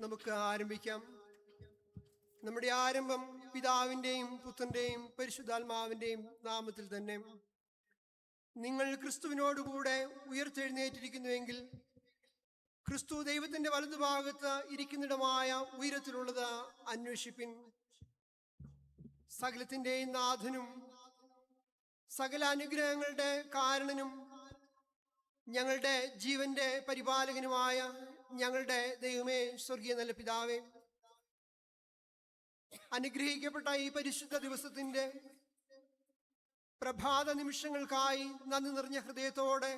നമുക്ക് ആരംഭിക്കാം. നമ്മുടെ ആരംഭം പിതാവിൻ്റെയും പുത്രൻ്റെയും പരിശുദ്ധാത്മാവിൻ്റെയും നാമത്തിൽ തന്നെ. നിങ്ങൾ ക്രിസ്തുവിനോടുകൂടെ ഉയർത്തെഴുന്നേറ്റിരിക്കുന്നുവെങ്കിൽ ക്രിസ്തു ദൈവത്തിൻ്റെ വലതുഭാഗത്ത് ഇരിക്കുന്നിടമായ ഉയരത്തിലുള്ളത് അന്വേഷിപ്പിൻ. സകലത്തിൻ്റെയും നാഥനും സകല അനുഗ്രഹങ്ങളുടെ കാരണനും ഞങ്ങളുടെ ജീവന്റെ പരിപാലകനുമായ ഞങ്ങളുടെ ദൈവമേ, സ്വർഗീയ നല്ല പിതാവേ, അനുഗ്രഹിക്കപ്പെട്ട ഈ പരിശുദ്ധ ദിവസത്തിന്റെ പ്രഭാത നിമിഷങ്ങൾക്കായി നന്ദി നിറഞ്ഞ ഹൃദയത്തോടെ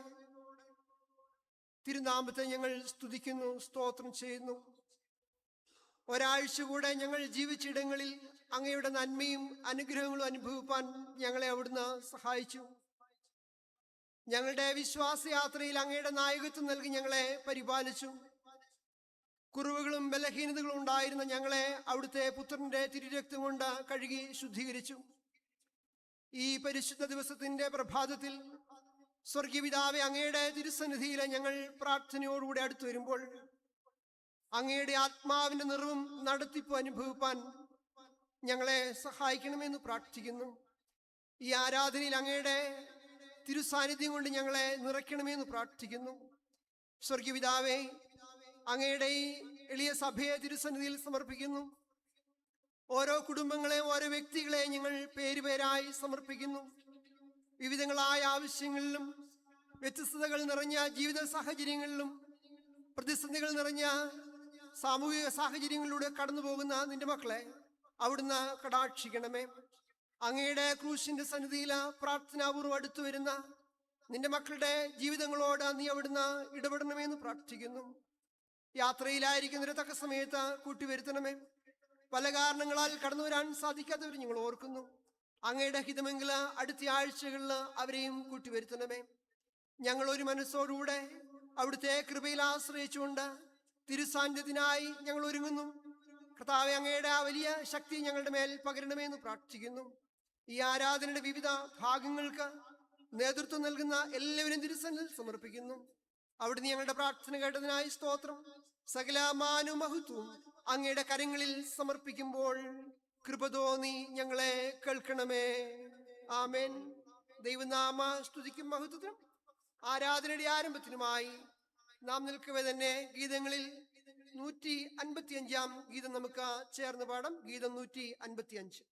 തിരുനാമത്തെ ഞങ്ങൾ സ്തുതിക്കുന്നു, സ്തോത്രം ചെയ്യുന്നു. ഒരാഴ്ച കൂടെ ഞങ്ങൾ ജീവിച്ചിടങ്ങളിൽ അങ്ങയുടെ നന്മയും അനുഗ്രഹങ്ങളും അനുഭവിപ്പാൻ ഞങ്ങളെ അവിടുന്ന് സഹായിച്ചു. ഞങ്ങളുടെ വിശ്വാസയാത്രയിൽ അങ്ങയുടെ നായകത്വം നൽകി ഞങ്ങളെ പരിപാലിച്ചു. കുറവുകളും ബലഹീനതകളും ഉണ്ടായിരുന്ന ഞങ്ങളെ അവിടുത്തെ പുത്രന്റെ തിരുരക്തം കൊണ്ട് കഴുകി ശുദ്ധീകരിച്ചു. ഈ പരിശുദ്ധ ദിവസത്തിന്റെ പ്രഭാതത്തിൽ സ്വർഗീയ പിതാവേ, അങ്ങയുടെ തിരുസന്നിധിയിലെ ഞങ്ങൾ പ്രാർത്ഥനയോടുകൂടി അടുത്തു വരുമ്പോൾ അങ്ങയുടെ ആത്മാവിന്റെ നിറവും നടത്തിപ്പും അനുഭവിപ്പാൻ ഞങ്ങളെ സഹായിക്കണമെന്ന് പ്രാർത്ഥിക്കുന്നു. ഈ ആരാധനയിൽ അങ്ങയുടെ തിരുസാന്നിധ്യം കൊണ്ട് ഞങ്ങളെ നിറയ്ക്കണമെന്ന് പ്രാർത്ഥിക്കുന്നു. സ്വർഗീയ പിതാവേ, അങ്ങയുടെ ഈ എളിയ സഭയെ തിരുസന്നിധിയിൽ സമർപ്പിക്കുന്നു. ഓരോ കുടുംബങ്ങളെ, ഓരോ വ്യക്തികളെ ഞങ്ങൾ പേരുപേരായി സമർപ്പിക്കുന്നു. വിവിധങ്ങളായ ആവശ്യങ്ങളിലും വ്യത്യസ്തതകൾ നിറഞ്ഞ ജീവിത സാഹചര്യങ്ങളിലും പ്രതിസന്ധികൾ നിറഞ്ഞ സാമൂഹിക സാഹചര്യങ്ങളിലൂടെ കടന്നു പോകുന്ന നിന്റെ മക്കളെ അവിടുന്ന് കടാക്ഷിക്കണമേ. അങ്ങയുടെ ക്രൂശിന്റെ സന്നിധിയിൽ പ്രാർത്ഥനാപൂർവ്വം അടുത്തു വരുന്ന നിന്റെ മക്കളുടെ ജീവിതങ്ങളോട് നീ അവിടുന്ന് ഇടപെടണമെന്ന് പ്രാർത്ഥിക്കുന്നു. യാത്രയിലായിരിക്കുന്നവരെ തക്ക സമയത്ത് കൂട്ടിവരുത്തണമേ. പല കാരണങ്ങളാൽ കടന്നു വരാൻ സാധിക്കാത്തവർ ഞങ്ങൾ ഓർക്കുന്നു. അങ്ങയുടെ ഹിതമെങ്കിൽ അടുത്ത ആഴ്ചകളിൽ അവരെയും കൂട്ടിവരുത്തണമേ. ഞങ്ങൾ ഒരു മനസ്സോടുകൂടെ അവിടുത്തെ കൃപയിൽ ആശ്രയിച്ചുകൊണ്ട് തിരുസാന്നിധ്യത്തിനായി ഞങ്ങൾ ഒരുങ്ങുന്നു. കർത്താവേ, അങ്ങയുടെ ആ വലിയ ശക്തി ഞങ്ങളുടെ മേൽ പകരണമേന്ന് പ്രാർത്ഥിക്കുന്നു. ഈ ആരാധനയുടെ വിവിധ ഭാഗങ്ങൾക്ക് നേതൃത്വം നൽകുന്ന എല്ലാവരും തിരുസന്നിധിയിൽ സമർപ്പിക്കുന്നു. അവിടുന്ന് ഞങ്ങളുടെ പ്രാർത്ഥന കേട്ടതിനായി സ്തോത്രം. സകല മാനവും മഹത്വവും അങ്ങയുടെ കരങ്ങളിൽ സമർപ്പിക്കുമ്പോൾ കൃപ തോന്നി ഞങ്ങളെ കേൾക്കണമേ. ആമേൻ. ദൈവനാമ സ്തുതിക്കും മഹത്വത്തിനും ആരാധനയുടെ ആരംഭത്തിനുമായി നാം നിൽക്കവേ തന്നെ ഗീതങ്ങളിൽ 155 ഗീതം നമുക്ക് ചേർന്ന് പാടാം. ഗീതം 155.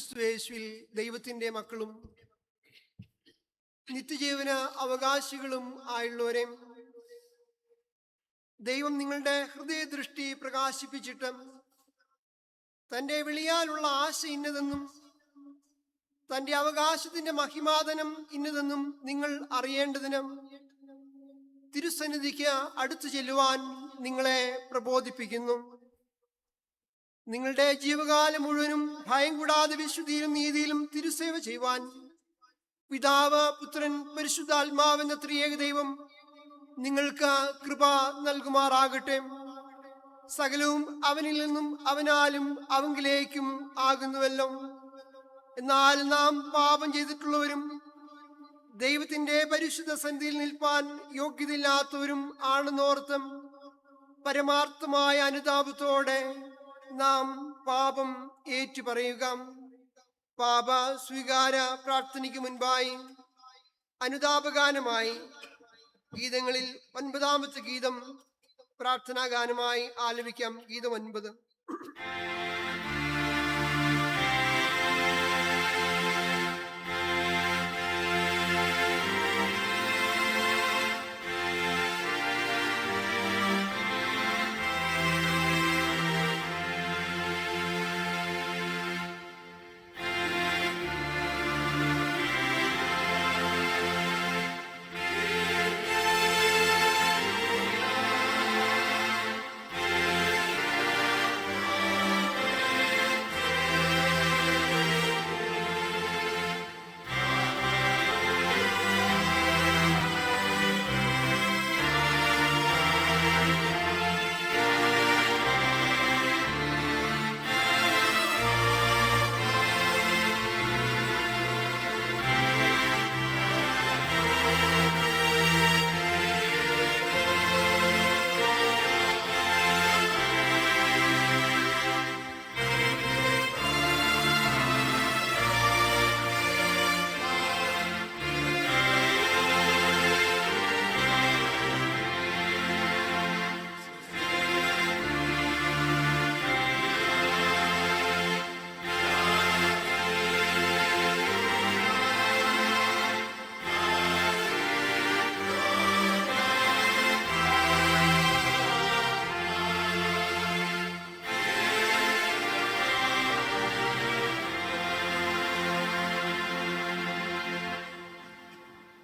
ക്രിസ്തുയേശുവിൽ ദൈവത്തിന്റെ മക്കളും നിത്യജീവന അവകാശികളും ആയുള്ളവരെ, ദൈവം നിങ്ങളുടെ ഹൃദയദൃഷ്ടി പ്രകാശിപ്പിച്ചിട്ട് തന്റെ വിളിയാലുള്ള ആശ ഇന്നതെന്നും തന്റെ അവകാശത്തിന്റെ മഹിമാതനം ഇന്നതെന്നും നിങ്ങൾ അറിയേണ്ടതിന് തിരുസന്നിധിക്ക് അടുത്തു ചെല്ലുവാൻ നിങ്ങളെ പ്രബോധിപ്പിക്കുന്നു. നിങ്ങളുടെ ജീവകാലം മുഴുവനും ഭയം കൂടാതെ വിശുദ്ധിയിലും നീതിയിലും തിരുസേവ ചെയ്യുവാൻ പിതാവ്, പുത്രൻ, പരിശുദ്ധാത്മാവെന്ന ത്രിയേക ദൈവം നിങ്ങൾക്ക് കൃപ നൽകുമാറാകട്ടെ. സകലവും അവനിൽ നിന്നും അവനാലും അവങ്കിലേക്കും ആകുന്നുവല്ലോ. എന്നാൽ നാം പാപം ചെയ്തിട്ടുള്ളവരും ദൈവത്തിന്റെ പരിശുദ്ധ സന്നിധിയിൽ നിൽപ്പാൻ യോഗ്യതയില്ലാത്തവരും ആണെന്നോർത്തും പരമാർത്ഥമായ അനുതാപത്തോടെ നാം പാപം ഏറ്റുപറയുക. പാപ സ്വീകാര പ്രാർത്ഥനയ്ക്ക് മുൻപായി അനുതാപഗാനമായി ഗീതങ്ങളിൽ 9-ാമത്തെ ഗീതം പ്രാർത്ഥനാ ഗാനമായി ആലപിക്കാം. ഗീതം 9.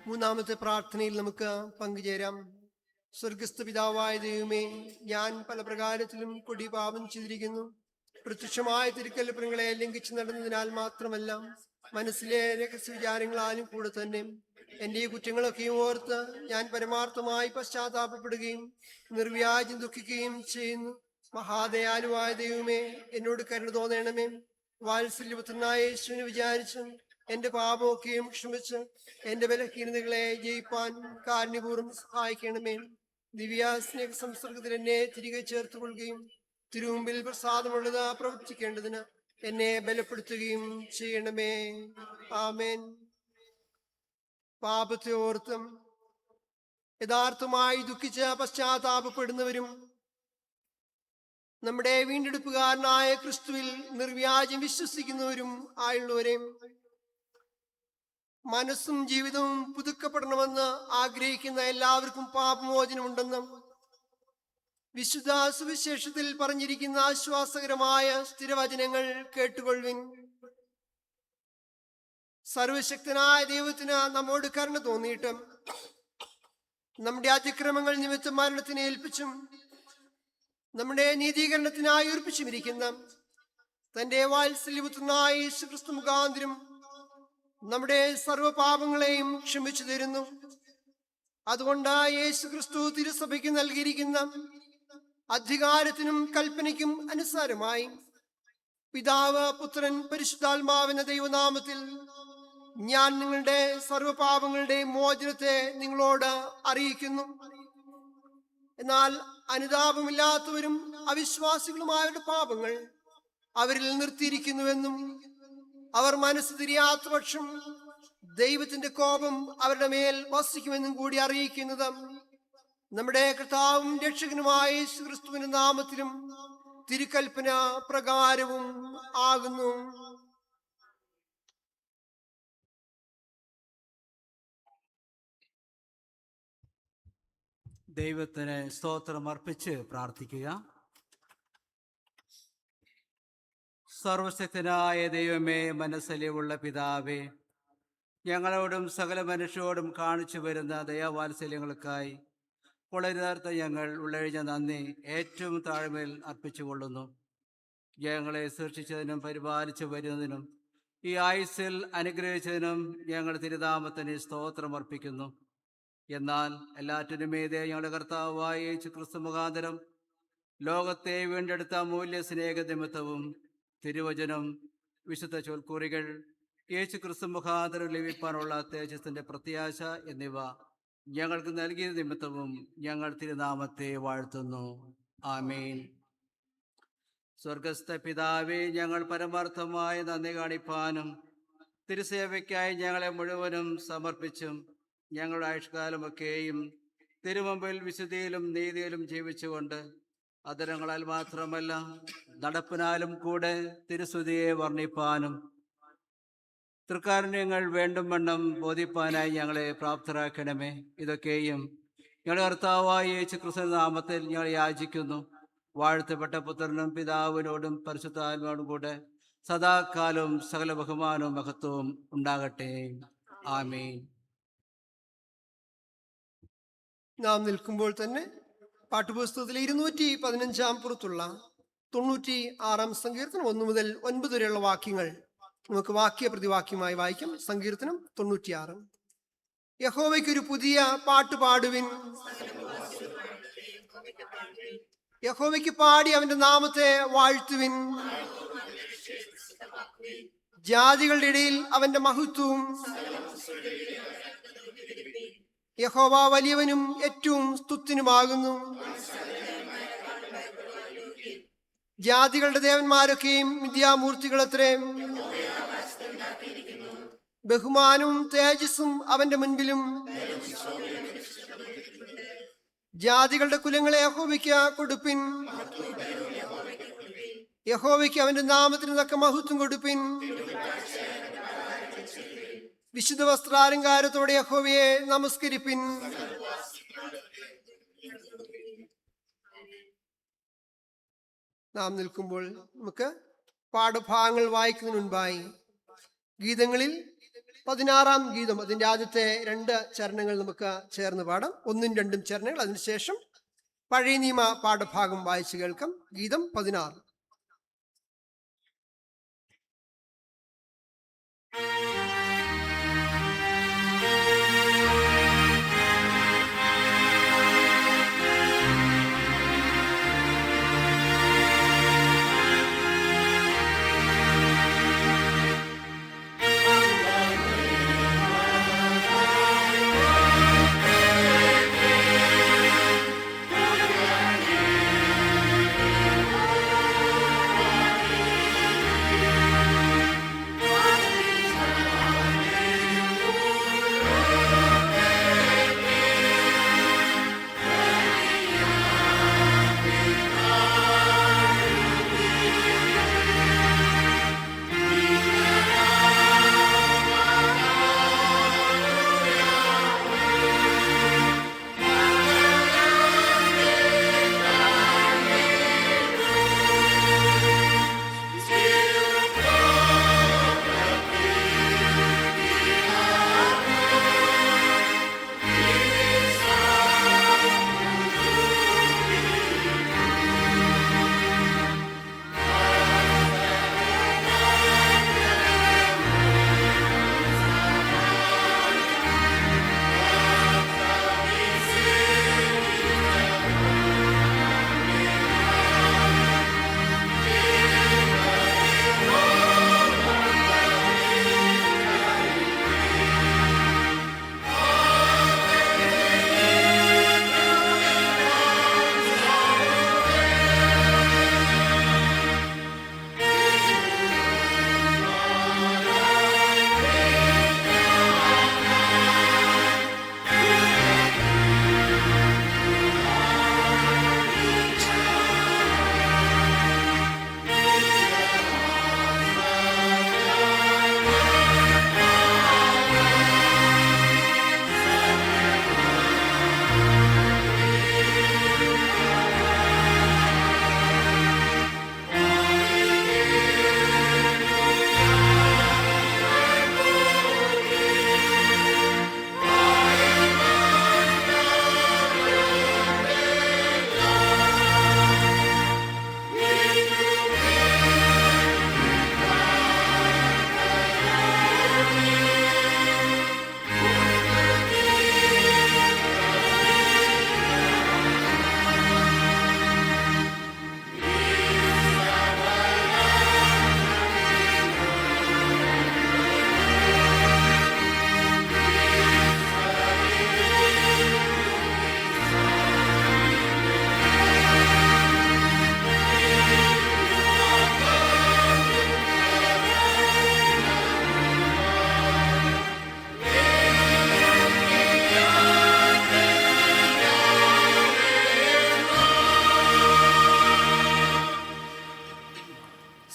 മൂന്നാമത്തെ പ്രാർത്ഥനയിൽ നമുക്ക് പങ്കുചേരാം. സ്വർഗസ്ഥ പിതാവായ ദൈവമേ, ഞാൻ പല പ്രകാരത്തിലും കൊടി പാപം ചെയ്തിരിക്കുന്നു. പ്രത്യക്ഷമായ തിരുക്കൽപ്പനകളെ ലംഘിച്ചു നടന്നതിനാൽ മാത്രമല്ല, മനസ്സിലെ രഹസ്യ വിചാരങ്ങളാലും കൂടെ തന്നെ എൻ്റെ ഈ കുറ്റങ്ങളൊക്കെയും ഓർത്ത് ഞാൻ പരമാർത്ഥമായി പശ്ചാത്താപപ്പെടുകയും നിർവ്യാജം ദുഃഖിക്കുകയും ചെയ്യുന്നു. മഹാദയാലുവായ ദൈവമേ, എന്നോട് കരുണ തോന്നണമേ. വാത്സല്യപുത്രനായ യേശുവിനെ വിചാരിച്ച് എന്റെ പാപമൊക്കെയും ക്ഷമിച്ച് എന്റെ ബലഹീനതകളെ ജയിപ്പാൻ കാരുണ്യപൂർവ്വം സഹായിക്കണമേ. ദിവ്യാസ്നേഹ സംസർഗത്തിൽ എന്നെ തിരികെ ചേർത്തുകൊള്ളുകയും തിരുമുമ്പിൽ പ്രസാദമുള്ളത് പ്രവർത്തിക്കേണ്ടതിന് എന്നെ ബലപ്പെടുത്തുകയും ചെയ്യണമേ. ആമേൻ. പാപത്തെ ഓർത്തും യഥാർത്ഥമായി ദുഃഖിച്ച് പശ്ചാത്താപപ്പെടുന്നവരും നമ്മുടെ വീണ്ടെടുപ്പുകാരനായ ക്രിസ്തുവിൽ നിർവ്യാജം വിശ്വസിക്കുന്നവരും ആയുള്ളവരെയും മനസ്സും ജീവിതവും പുതുക്കപ്പെടണമെന്ന് ആഗ്രഹിക്കുന്ന എല്ലാവർക്കും പാപമോചനമുണ്ടെന്നും വിശുദ്ധ സുവിശേഷത്തിൽ പറഞ്ഞിരിക്കുന്ന ആശ്വാസകരമായ സ്ഥിരവചനങ്ങൾ കേട്ടുകൊള്ളുവിൻ. സർവശക്തനായ ദൈവത്തിന് നമ്മോട് കരുണ തോന്നിയിട്ടും നമ്മുടെ അതിക്രമങ്ങൾ നിമിത്തം മരണത്തിന് ഏൽപ്പിച്ചും നമ്മുടെ നീതീകരണത്തിനായി ഉറപ്പിച്ചുമിരിക്കുന്ന തന്റെ വാത്സല്യപുത്രനായ യേശുക്രിസ്തു മുഖാന്തരം നമ്മുടെ സർവ്വപാപങ്ങളെയും ക്ഷമിച്ചു തരുന്നു. അതുകൊണ്ട് യേശുക്രിസ്തു തിരുസഭയ്ക്ക് നൽകിയിരിക്കുന്ന അധികാരത്തിനും കൽപ്പനയ്ക്കും അനുസാരമായി പിതാവ്, പുത്രൻ, പരിശുദ്ധാത്മാവെന്ന ദൈവനാമത്തിൽ ഞാൻ നിങ്ങളുടെ സർവ്വപാപങ്ങളുടെ മോചനത്തെ നിങ്ങളോട് അറിയിക്കുന്നു. എന്നാൽ അനുതാപമില്ലാത്തവരും അവിശ്വാസികളുമായവരുടെ പാപങ്ങൾ അവരിൽ നിർത്തിയിരിക്കുന്നുവെന്നും അവർ മനസ്സ് തിരിയാത്ത പക്ഷം ദൈവത്തിന്റെ കോപം അവരുടെ മേൽ വസിക്കുമെന്നും കൂടി അറിയിക്കുന്നത് നമ്മുടെ കർത്താവും രക്ഷകനുമായ യേശുക്രിസ്തുവിന്റെ നാമത്തിലും തിരുക്കൽപ്പന പ്രകാരവും ആകുന്നു. ദൈവത്തിന് സ്തോത്രം അർപ്പിച്ച് പ്രാർത്ഥിക്കുക. സർവശക്തനായ ദൈവമേ, മനസ്സലിവുള്ള പിതാവേ, ഞങ്ങളോടും സകല മനുഷ്യരോടും കാണിച്ചു വരുന്ന ദയാവാത്സല്യങ്ങൾക്കായി വളരെ ഞങ്ങൾ ഉള്ളഴിഞ്ഞ നന്ദി ഏറ്റവും താഴ്മയിൽ അർപ്പിച്ചുകൊള്ളുന്നു. ഞങ്ങളെ സൃഷ്ടിച്ചതിനും പരിപാലിച്ചു വരുന്നതിനും ഈ ആയുസ്സിൽ അനുഗ്രഹിച്ചതിനും ഞങ്ങൾ തിരുനാമത്തിന് സ്തോത്രം അർപ്പിക്കുന്നു. എന്നാൽ എല്ലാറ്റിനും മീതെ ഞങ്ങളുടെ കർത്താവായ യേശു ക്രിസ്തു മുഖാന്തരം ലോകത്തെ വീണ്ടെടുത്ത മൂല്യ സ്നേഹ നിമിത്തവും തിരുവചനം, വിശുദ്ധ ചൊൽക്കുറികൾ, യേശു ക്രിസ്തു മുഖാന്തരം ലഭിക്കാനുള്ള തേജസ്സിന്റെ പ്രത്യാശ എന്നിവ ഞങ്ങൾക്ക് നൽകിയ നിമിത്തവും ഞങ്ങൾ തിരുനാമത്തെ വാഴ്ത്തുന്നു. ആമേൻ. സ്വർഗസ്ഥ പിതാവേ, ഞങ്ങൾ പരമാർത്ഥമായ നന്ദി കാണിപ്പാനും തിരുസേവയ്ക്കായി ഞങ്ങളെ മുഴുവനും സമർപ്പിച്ചും ഞങ്ങളുടെ ആയുഷ്കാലമൊക്കെയും തിരുമുമ്പിൽ വിശുദ്ധിയിലും നീതിയിലും ജീവിച്ചുകൊണ്ട് അധരങ്ങളാൽ മാത്രമല്ല നടപ്പിനാലും കൂടെ തിരുസ്തുതിയെ വർണ്ണിപ്പാനും തൃക്കാരുണ്യങ്ങൾ വേണ്ടും വണ്ണം ബോധിപ്പാനായി ഞങ്ങളെ പ്രാപ്തരാക്കണമേ. ഇതൊക്കെയും ഞങ്ങളുടെ കർത്താവായ യേശു ക്രിസ്തുവിന്റെ നാമത്തിൽ ഞങ്ങൾ യാചിക്കുന്നു. വാഴ്ത്തപ്പെട്ട പുത്രനും പിതാവിനോടും പരിശുദ്ധാത്മാവിനോടും കൂടെ സദാകാലവും സകല ബഹുമാനവും മഹത്വവും ഉണ്ടാകട്ടെ. ആമേൻ. നാം നിൽക്കുമ്പോൾ തന്നെ പാട്ടുപുസ്തകത്തിലെ 215 പുറത്തുള്ള 96 സങ്കീർത്തനം 1 മുതൽ 9 വരെയുള്ള വാക്യങ്ങൾ നമുക്ക് വാക്യ പ്രതിവാക്യമായി വായിക്കാം. സങ്കീർത്തനം 96. യഹോവയ്ക്കൊരു പുതിയ പാട്ട് പാടുവിൻ, യഹോവയ്ക്ക് പാടി അവന്റെ നാമത്തെ വാഴ്ത്തുവിൻ. ജാതികളുടെ ഇടയിൽ അവന്റെ മഹത്വവും. യഹോവ വലിയവനും ഏറ്റവും സ്തുത്യനുമാകുന്നു. ജാതികളുടെ ദേവന്മാരൊക്കെയും മിഥ്യാമൂർത്തികളത്രേ. ബഹുമാനവും തേജസ്സും അവന്റെ മുൻപിലും. ജാതികളുടെ കുലങ്ങളെ യഹോവയ്ക്ക് കൊടുപ്പിൻ, യഹോവയ്ക്ക് അവന്റെ നാമത്തിന് തക്ക മഹത്വം കൊടുപ്പിൻ. വിശുദ്ധ വസ്ത്രാലങ്കാരത്തോടെ യഹോവയെ നമസ്കരിപ്പിൻ. നാം നിൽക്കുമ്പോൾ നമുക്ക് പാഠഭാഗങ്ങൾ വായിക്കുന്നതിന് മുൻപായി ഗീതങ്ങളിൽ 16 ഗീതം, അതിൻ്റെ ആദ്യത്തെ 2 ചരണങ്ങൾ നമുക്ക് ചേർന്ന് പാടാം. 1ഉം 2ഉം ചരണങ്ങൾ. അതിനുശേഷം പഴയ നിയമ പാഠഭാഗം വായിച്ചു കേൾക്കാം. ഗീതം 16. Amen.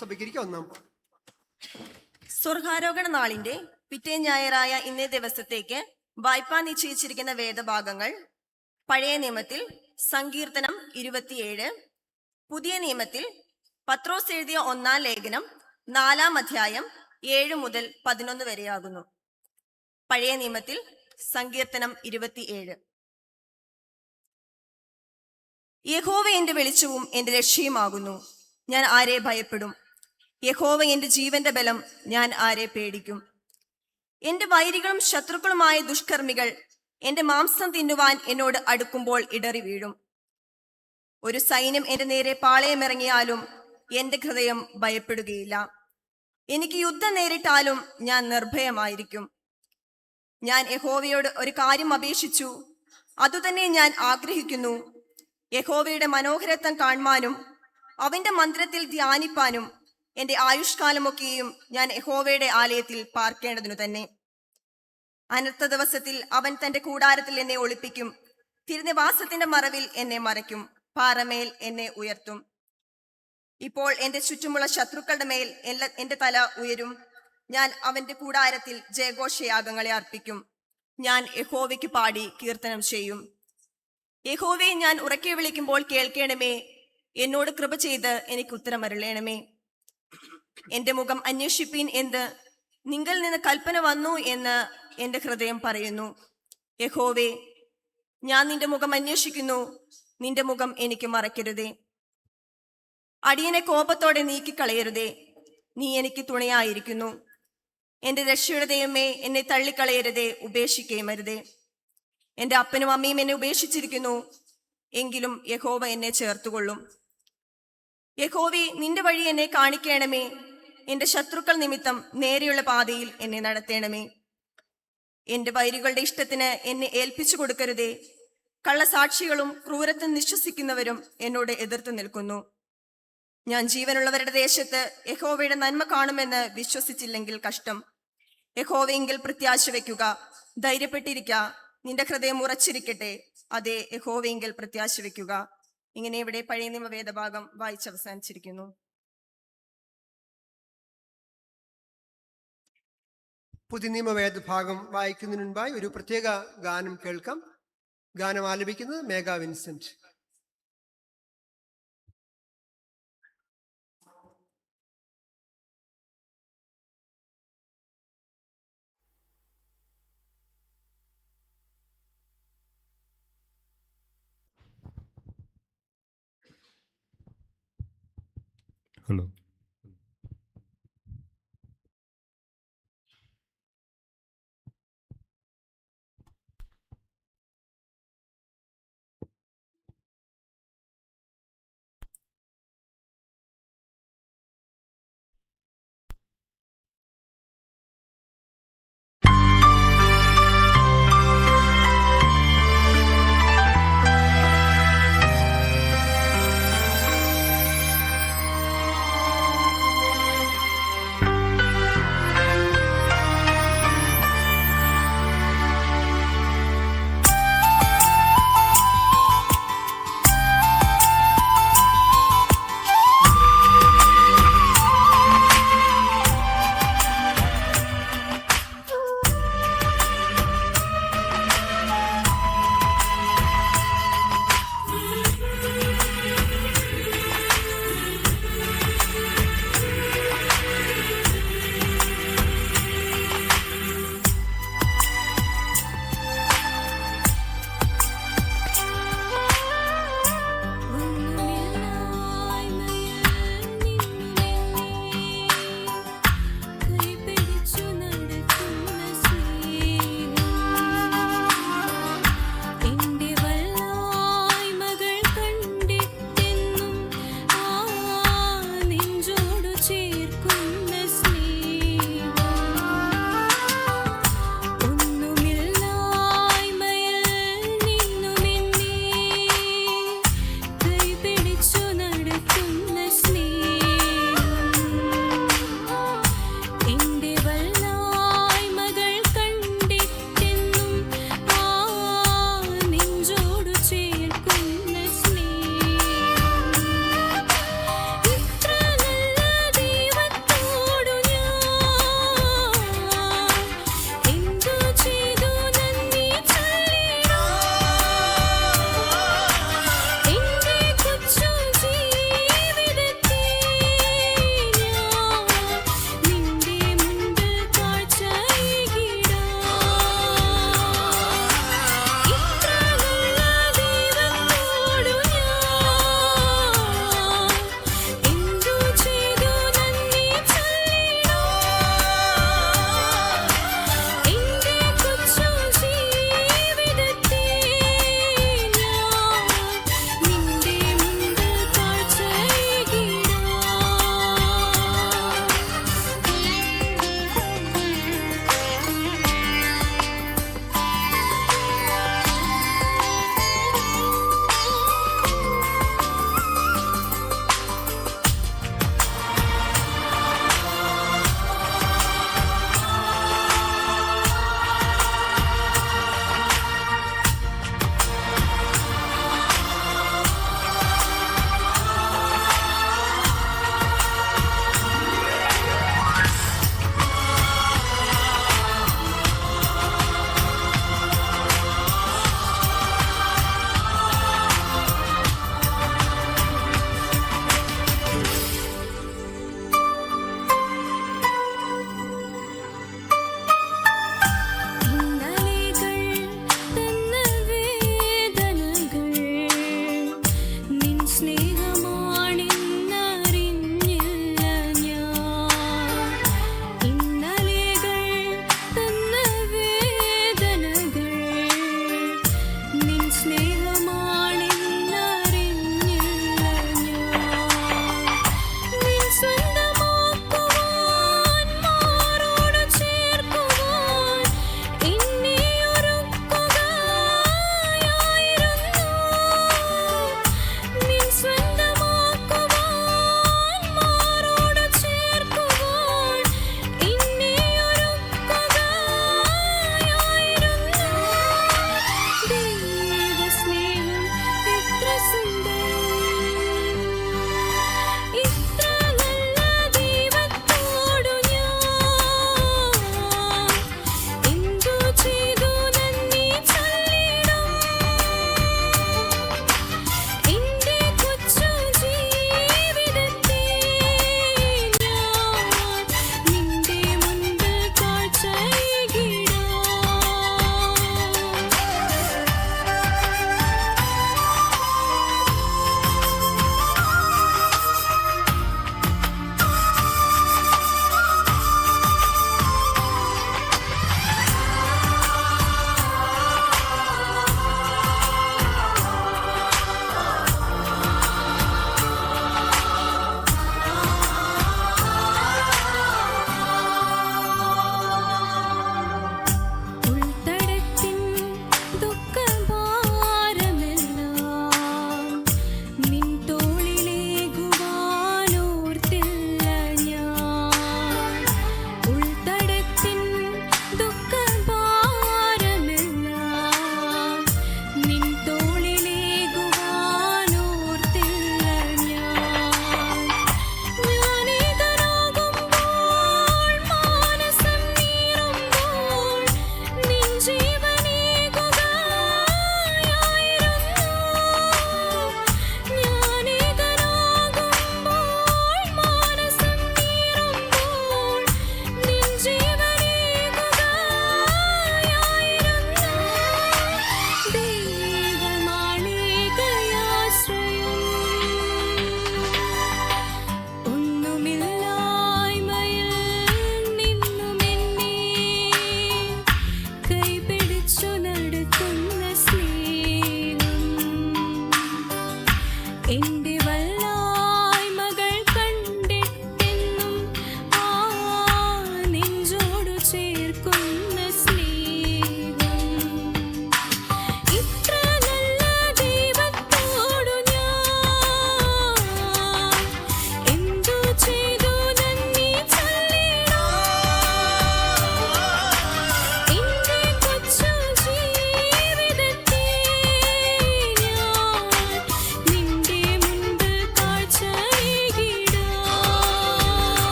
സഭയ്ക്കിരിക്കുക. ഒന്നാം പാഠം. സ്വർഗാരോഹണ നാളിന്റെ പിറ്റേ ഞായറായ ഇന്നേ ദിവസത്തേക്ക് വായ്പാ നിശ്ചയിച്ചിരിക്കുന്ന വേദഭാഗങ്ങൾ: പഴയ നിയമത്തിൽ സങ്കീർത്തനം 27, പുതിയ നിയമത്തിൽ പത്രോസ് എഴുതിയ 1-ാം ലേഖനം 4-ാം അധ്യായം 7 മുതൽ 11 വരെയാകുന്നു. പഴയ നിയമത്തിൽ സങ്കീർത്തനം 27. യഹോവ എന്റെ വെളിച്ചവും എന്റെ രക്ഷയുമാകുന്നു, ഞാൻ ആരെ ഭയപ്പെടും? യഹോവ എന്റെ ജീവന്റെ ബലം, ഞാൻ ആരെ പേടിക്കും? എന്റെ വൈരികളും ശത്രുക്കളുമായ ദുഷ്കർമ്മികൾ എന്റെ മാംസം തിന്നുവാൻ എന്നോട് അടുക്കുമ്പോൾ ഇടറി വീഴും. ഒരു സൈന്യം എന്റെ നേരെ പാളയമിറങ്ങിയാലും എന്റെ ഹൃദയം ഭയപ്പെടുകയില്ല. എനിക്ക് യുദ്ധം നേരിട്ടാലും ഞാൻ നിർഭയമായിരിക്കും. ഞാൻ യഹോവയോട് ഒരു കാര്യം അപേക്ഷിച്ചു, അതുതന്നെ ഞാൻ ആഗ്രഹിക്കുന്നു: യഹോവയുടെ മനോഹരത്വം കാണുവാനും അവന്റെ മന്ദിരത്തിൽ ധ്യാനിപ്പാനും എന്റെ ആയുഷ്കാലമൊക്കെയും ഞാൻ യഹോവയുടെ ആലയത്തിൽ പാർക്കേണ്ടതിനു തന്നെ. അനർത്ഥ ദിവസത്തിൽ അവൻ തന്റെ കൂടാരത്തിൽ എന്നെ ഒളിപ്പിക്കും. തിരുനിവാസത്തിന്റെ മറവിൽ എന്നെ മറയ്ക്കും. പാറമേൽ എന്നെ ഉയർത്തും. ഇപ്പോൾ എന്റെ ചുറ്റുമുള്ള ശത്രുക്കളുടെ മേൽ എന്റെ തല ഉയരും. ഞാൻ അവന്റെ കൂടാരത്തിൽ ജയഘോഷയാഗങ്ങളെ അർപ്പിക്കും. ഞാൻ യഹോവയ്ക്ക് പാടി കീർത്തനം ചെയ്യും. യഹോവയെ ഞാൻ ഉറക്കെ വിളിക്കുമ്പോൾ കേൾക്കണമേ. എന്നോട് കൃപ ചെയ്ത് എനിക്ക് ഉത്തരമരുളണമേ. എന്റെ മുഖം അന്വേഷിപ്പീൻ എന്ന് നിങ്ങളിൽ നിന്ന് കൽപ്പന വന്നു എന്ന് എന്റെ ഹൃദയം പറയുന്നു. യഹോവേ, ഞാൻ നിന്റെ മുഖം അന്വേഷിക്കുന്നു. നിന്റെ മുഖം എനിക്ക് മറയ്ക്കരുതേ. അടിയനെ കോപത്തോടെ നീക്കിക്കളയരുതേ. നീ എനിക്ക് തുണയായിരിക്കുന്നു. എന്റെ രക്ഷയുടെ ദൈവമേ, എന്നെ തള്ളിക്കളയരുതേ, ഉപേക്ഷിക്കുകയും അരുതേ. എന്റെ അപ്പനും അമ്മയും എന്നെ ഉപേക്ഷിച്ചിരിക്കുന്നു, എങ്കിലും യഹോവ എന്നെ ചേർത്തുകൊള്ളും. യഹോവേ, നിന്റെ വഴി എന്നെ കാണിക്കണമേ. എന്റെ ശത്രുക്കൾ നിമിത്തം നേരെയുള്ള പാതയിൽ എന്നെ നടത്തണമേ. എന്റെ വൈരികളുടെ ഇഷ്ടത്തിന് എന്നെ ഏൽപ്പിച്ചു കൊടുക്കരുതേ. കള്ളസാക്ഷികളും ക്രൂരത്വം നിശ്വസിക്കുന്നവരും എന്നോട് എതിർത്ത് നിൽക്കുന്നു. ഞാൻ ജീവനുള്ളവരുടെ ദേശത്ത് യഹോവയുടെ നന്മ കാണുമെന്ന് വിശ്വസിച്ചില്ലെങ്കിൽ കഷ്ടം. യഹോവയെങ്കിൽ പ്രത്യാശ വയ്ക്കുക, ധൈര്യപ്പെട്ടിരിക്ക. നിന്റെ ഹൃദയം ഉറച്ചിരിക്കട്ടെ. അതേ, യഹോവയെങ്കിൽ പ്രത്യാശ വയ്ക്കുക. ഇങ്ങനെ ഇവിടെ പഴയ നിയമ വേദഭാഗം വായിച്ചവസാനിച്ചിരിക്കുന്നു. പുതിയ നിയമവേദ ഭാഗം വായിക്കുന്നതിന് മുൻപായി ഒരു പ്രത്യേക ഗാനം കേൾക്കാം. ഗാനം ആലപിക്കുന്നത് മേഘ വിൻസെന്റ്. ഹലോ.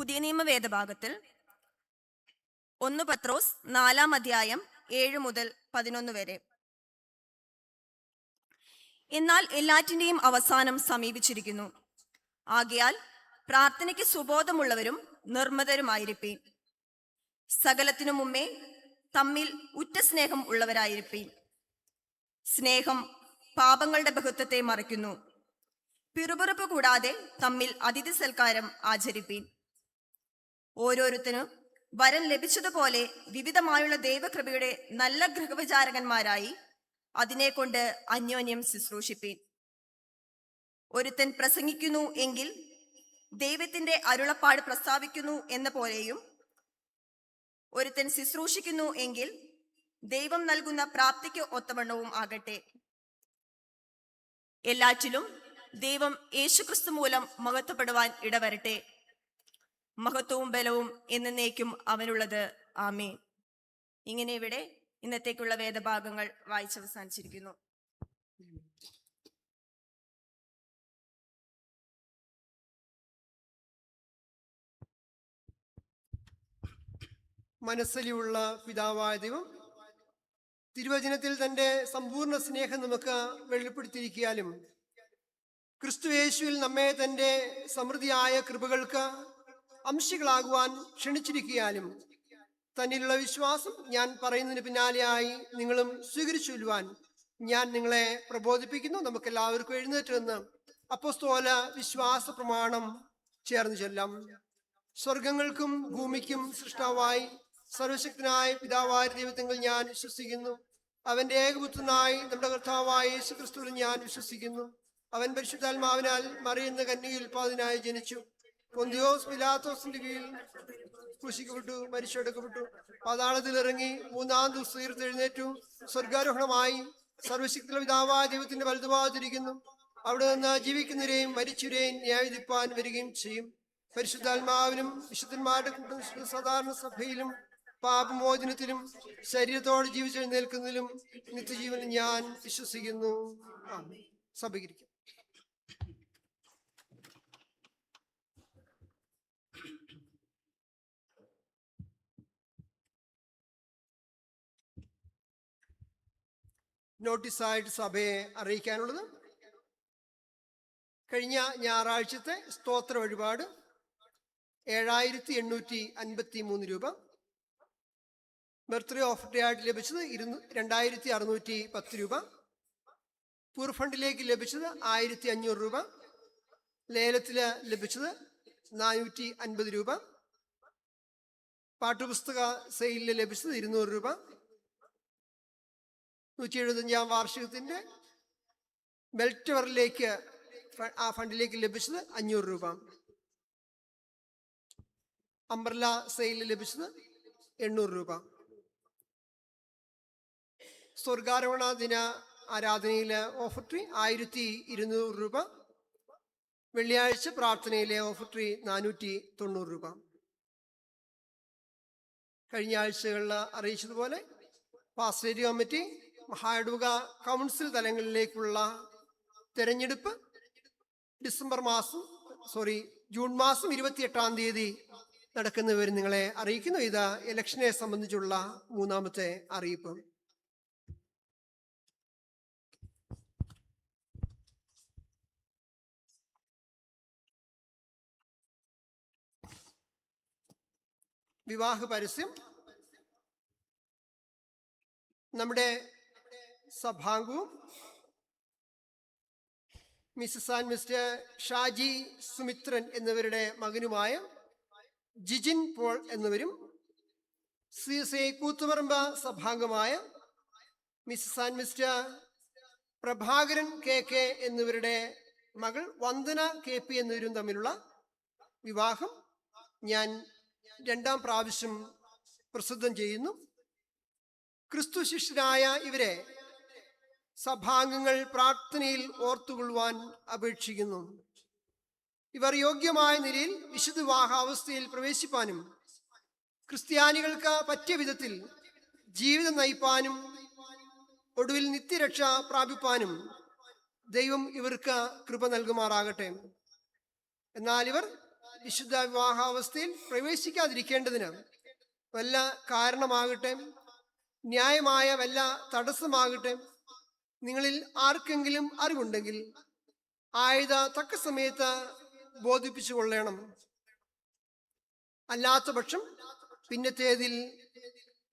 പുതിയ നിയമ വേദഭാഗത്തിൽ 1 പത്രോസ് 4-ാം അധ്യായം 7 മുതൽ 11 വരെ. എന്നാൽ എല്ലാറ്റിൻ്റെയും അവസാനം സമീപിച്ചിരിക്കുന്നു. ആകയാൽ പ്രാർത്ഥനയ്ക്ക് സുബോധമുള്ളവരും നിർമ്മതരുമായിരിപ്പീൻ. സകലത്തിനു മുമ്പേ തമ്മിൽ ഉറ്റ സ്നേഹം ഉള്ളവരായിരിപ്പീൻ. സ്നേഹം പാപങ്ങളുടെ ബഹുത്വത്തെ മറയ്ക്കുന്നു. പിറുപിറുപ്പ് കൂടാതെ തമ്മിൽ അതിഥി സൽക്കാരം ആചരിപ്പീൻ. ഓരോരുത്തരും വരം ലഭിച്ചതുപോലെ വിവിധമായുള്ള ദൈവകൃപയുടെ നല്ല ഗൃഹവിചാരകന്മാരായി അതിനെക്കൊണ്ട് അന്യോന്യം ശുശ്രൂഷിപ്പീൻ. ഒരുത്തൻ പ്രസംഗിക്കുന്നു എങ്കിൽ ദൈവത്തിന്റെ അരുളപ്പാട് പ്രസ്താവിക്കുന്നു എന്ന പോലെയും, ഒരുത്തൻ ശുശ്രൂഷിക്കുന്നു എങ്കിൽ ദൈവം നൽകുന്ന പ്രാപ്തിക്ക് ഒത്തവണ്ണവും ആകട്ടെ. എല്ലാറ്റിലും ദൈവം യേശുക്രിസ്തു മൂലം മഹത്വപ്പെടുവാൻ ഇടവരട്ടെ. മഹത്വവും ബലവും എന്നേക്കും അവനുള്ളത്. ആമേൻ. ഇങ്ങനെ ഇവിടെ ഇന്നത്തേക്കുള്ള വേദഭാഗങ്ങൾ വായിച്ചവസാനിച്ചിരിക്കുന്നു. മനസ്സലിയുള്ള പിതാവായ ദൈവം തിരുവചനത്തിൽ തൻ്റെ സമ്പൂർണ്ണ സ്നേഹം നമുക്ക് വെളിപ്പെടുത്തിയിരിക്കാലും ക്രിസ്തു യേശുവിൽ നമ്മെ തൻ്റെ സമൃദ്ധിയായ കൃപകൾക്ക് അംശികളാകുവാൻ ക്ഷണിച്ചിരിക്കാലും തന്നിലുള്ള വിശ്വാസം ഞാൻ പറയുന്നതിന് പിന്നാലെയായി നിങ്ങളും സ്വീകരിച്ചു കൊള്ളുവാൻ ഞാൻ നിങ്ങളെ പ്രബോധിപ്പിക്കുന്നു. നമുക്കെല്ലാവർക്കും എഴുന്നേറ്റ് നിന്ന് അപ്പോസ്തോല വിശ്വാസ പ്രമാണം ചേർന്ന് ചൊല്ലാം. സ്വർഗങ്ങൾക്കും ഭൂമിക്കും സൃഷ്ടാവായി സർവശക്തനായ പിതാവായ ദൈവത്തിൽ ഞാൻ വിശ്വസിക്കുന്നു. അവന്റെ ഏകപുത്രനായി നമ്മുടെ കർത്താവായ യേശുക്രിസ്തുവിൽ ഞാൻ വിശ്വസിക്കുന്നു. അവൻ പരിശുദ്ധാത്മാവിനാൽ മറിയുന്ന കന്യകയിൽ ഉൽപാദനായി ജനിച്ചു. പൊന്തിയോസ് പിലാത്തോസിന്റെ കീഴിൽ ക്രൂശിക്കപ്പെട്ടു, മരിച്ചെടുക്കപ്പെട്ടു, പാതാളത്തിൽ ഇറങ്ങി 3-ാം ദിവസം ഉയർത്തെഴുന്നേറ്റു, സ്വർഗാരോഹണമായി സർവശക്തിയുള്ള പിതാവായ ദൈവത്തിന്റെ വലതുഭാഗത്തിരിക്കുന്നു. അവിടെ നിന്ന് ജീവിക്കുന്നവരെയും മരിച്ചവരെയും ന്യായവിധിപ്പാൻ വരികയും ചെയ്യും. പരിശുദ്ധാത്മാവിനും വിശുദ്ധന്മാരുടെ കൂട്ടം സാധാരണ സഭയിലും പാപമോചനത്തിലും ശരീരത്തോട് ജീവിച്ചെഴുന്നേൽക്കുന്നതിലും നിത്യജീവനും ഞാൻ വിശ്വസിക്കുന്നു. സഭയിരിക്കും. നോട്ടീസായിട്ട് സഭയെ അറിയിക്കാനുള്ളത്, കഴിഞ്ഞ ഞായറാഴ്ചത്തെ സ്തോത്ര വഴിപാട് 7,853 രൂപ, ബർത്ത്ഡേ ഓഫർ ആയിട്ട് ലഭിച്ചത് 2,610 രൂപ, പൂർ ഫണ്ടിലേക്ക് ലഭിച്ചത് 1,500 രൂപ, ലേലത്തിൽ ലഭിച്ചത് 450 രൂപ, പാഠ്യപുസ്തക സെയിലിൽ ലഭിച്ചത് 200 രൂപ, 175-ാം വാർഷികത്തിൻ്റെ ബെൽറ്റവറിലേക്ക് ആ ഫണ്ടിലേക്ക് ലഭിച്ചത് 500 രൂപ, അംബ്രല സെയിലിൽ ലഭിച്ചത് 800 രൂപ. സ്വർഗാരോഹണ ദിന ആരാധനയിലെ ഓഫർ ട്രീ 1,200 രൂപ, വെള്ളിയാഴ്ച പ്രാർത്ഥനയിലെ ഓഫർ ട്രീ 490 രൂപ. കഴിഞ്ഞ ആഴ്ചകളിൽ അറിയിച്ചതുപോലെ പാസ്റ്റേറ്റ് കമ്മിറ്റി മഹായിടവക കൗൺസിൽ തലങ്ങളിലേക്കുള്ള തെരഞ്ഞെടുപ്പ് ജൂൺ മാസം 28-ാം തീയതി നടക്കുന്നവർ നിങ്ങളെ അറിയിക്കുന്നു. ഇത് ഇലക്ഷനെ സംബന്ധിച്ചുള്ള 3-ാമത്തെ അറിയിപ്പ്. വിവാഹ പരസ്യം. നമ്മുടെ സഭാംഗവും Mrs and Mr Shaji Sumithran എന്നിവരുടെ മകനുമായ ജിജിൻ പോൾ എന്നിവരും CSA കൂത്തുപറമ്പ് സഭാംഗമായ Mrs and Mr Prabhakaran KK എന്നിവരുടെ മകൾ വന്ദന KP എന്നിവരും തമ്മിലുള്ള വിവാഹം ഞാൻ 2-ാം പ്രാവശ്യം പ്രസിദ്ധം ചെയ്യുന്നു. ക്രിസ്തു ശിഷ്യരായ ഇവരെ സഭാംഗങ്ങൾ പ്രാർത്ഥനയിൽ ഓർത്തുകൊള്ളുവാൻ അപേക്ഷിക്കുന്നു. ഇവർ യോഗ്യമായ നിലയിൽ വിശുദ്ധ വിവാഹാവസ്ഥയിൽ പ്രവേശിപ്പാനും ക്രിസ്ത്യാനികൾക്ക് പറ്റിയ വിധത്തിൽ ജീവിതം നയിപ്പാനും ഒടുവിൽ നിത്യരക്ഷ പ്രാപിപ്പാനും ദൈവം ഇവർക്ക് കൃപ നൽകുമാറാകട്ടെ. എന്നാൽ ഇവർ വിശുദ്ധ വിവാഹാവസ്ഥയിൽ പ്രവേശിക്കാതിരിക്കേണ്ടതിന് വല്ല കാരണമാകട്ടെ, ന്യായമായ വല്ല തടസ്സമാകട്ടെ, നിങ്ങളിൽ ആർക്കെങ്കിലും അറിവുണ്ടെങ്കിൽ ആയത് തക്ക സമയത്ത് ബോധിപ്പിച്ചു കൊള്ളണം. അല്ലാത്ത പക്ഷം പിന്നത്തേതിൽ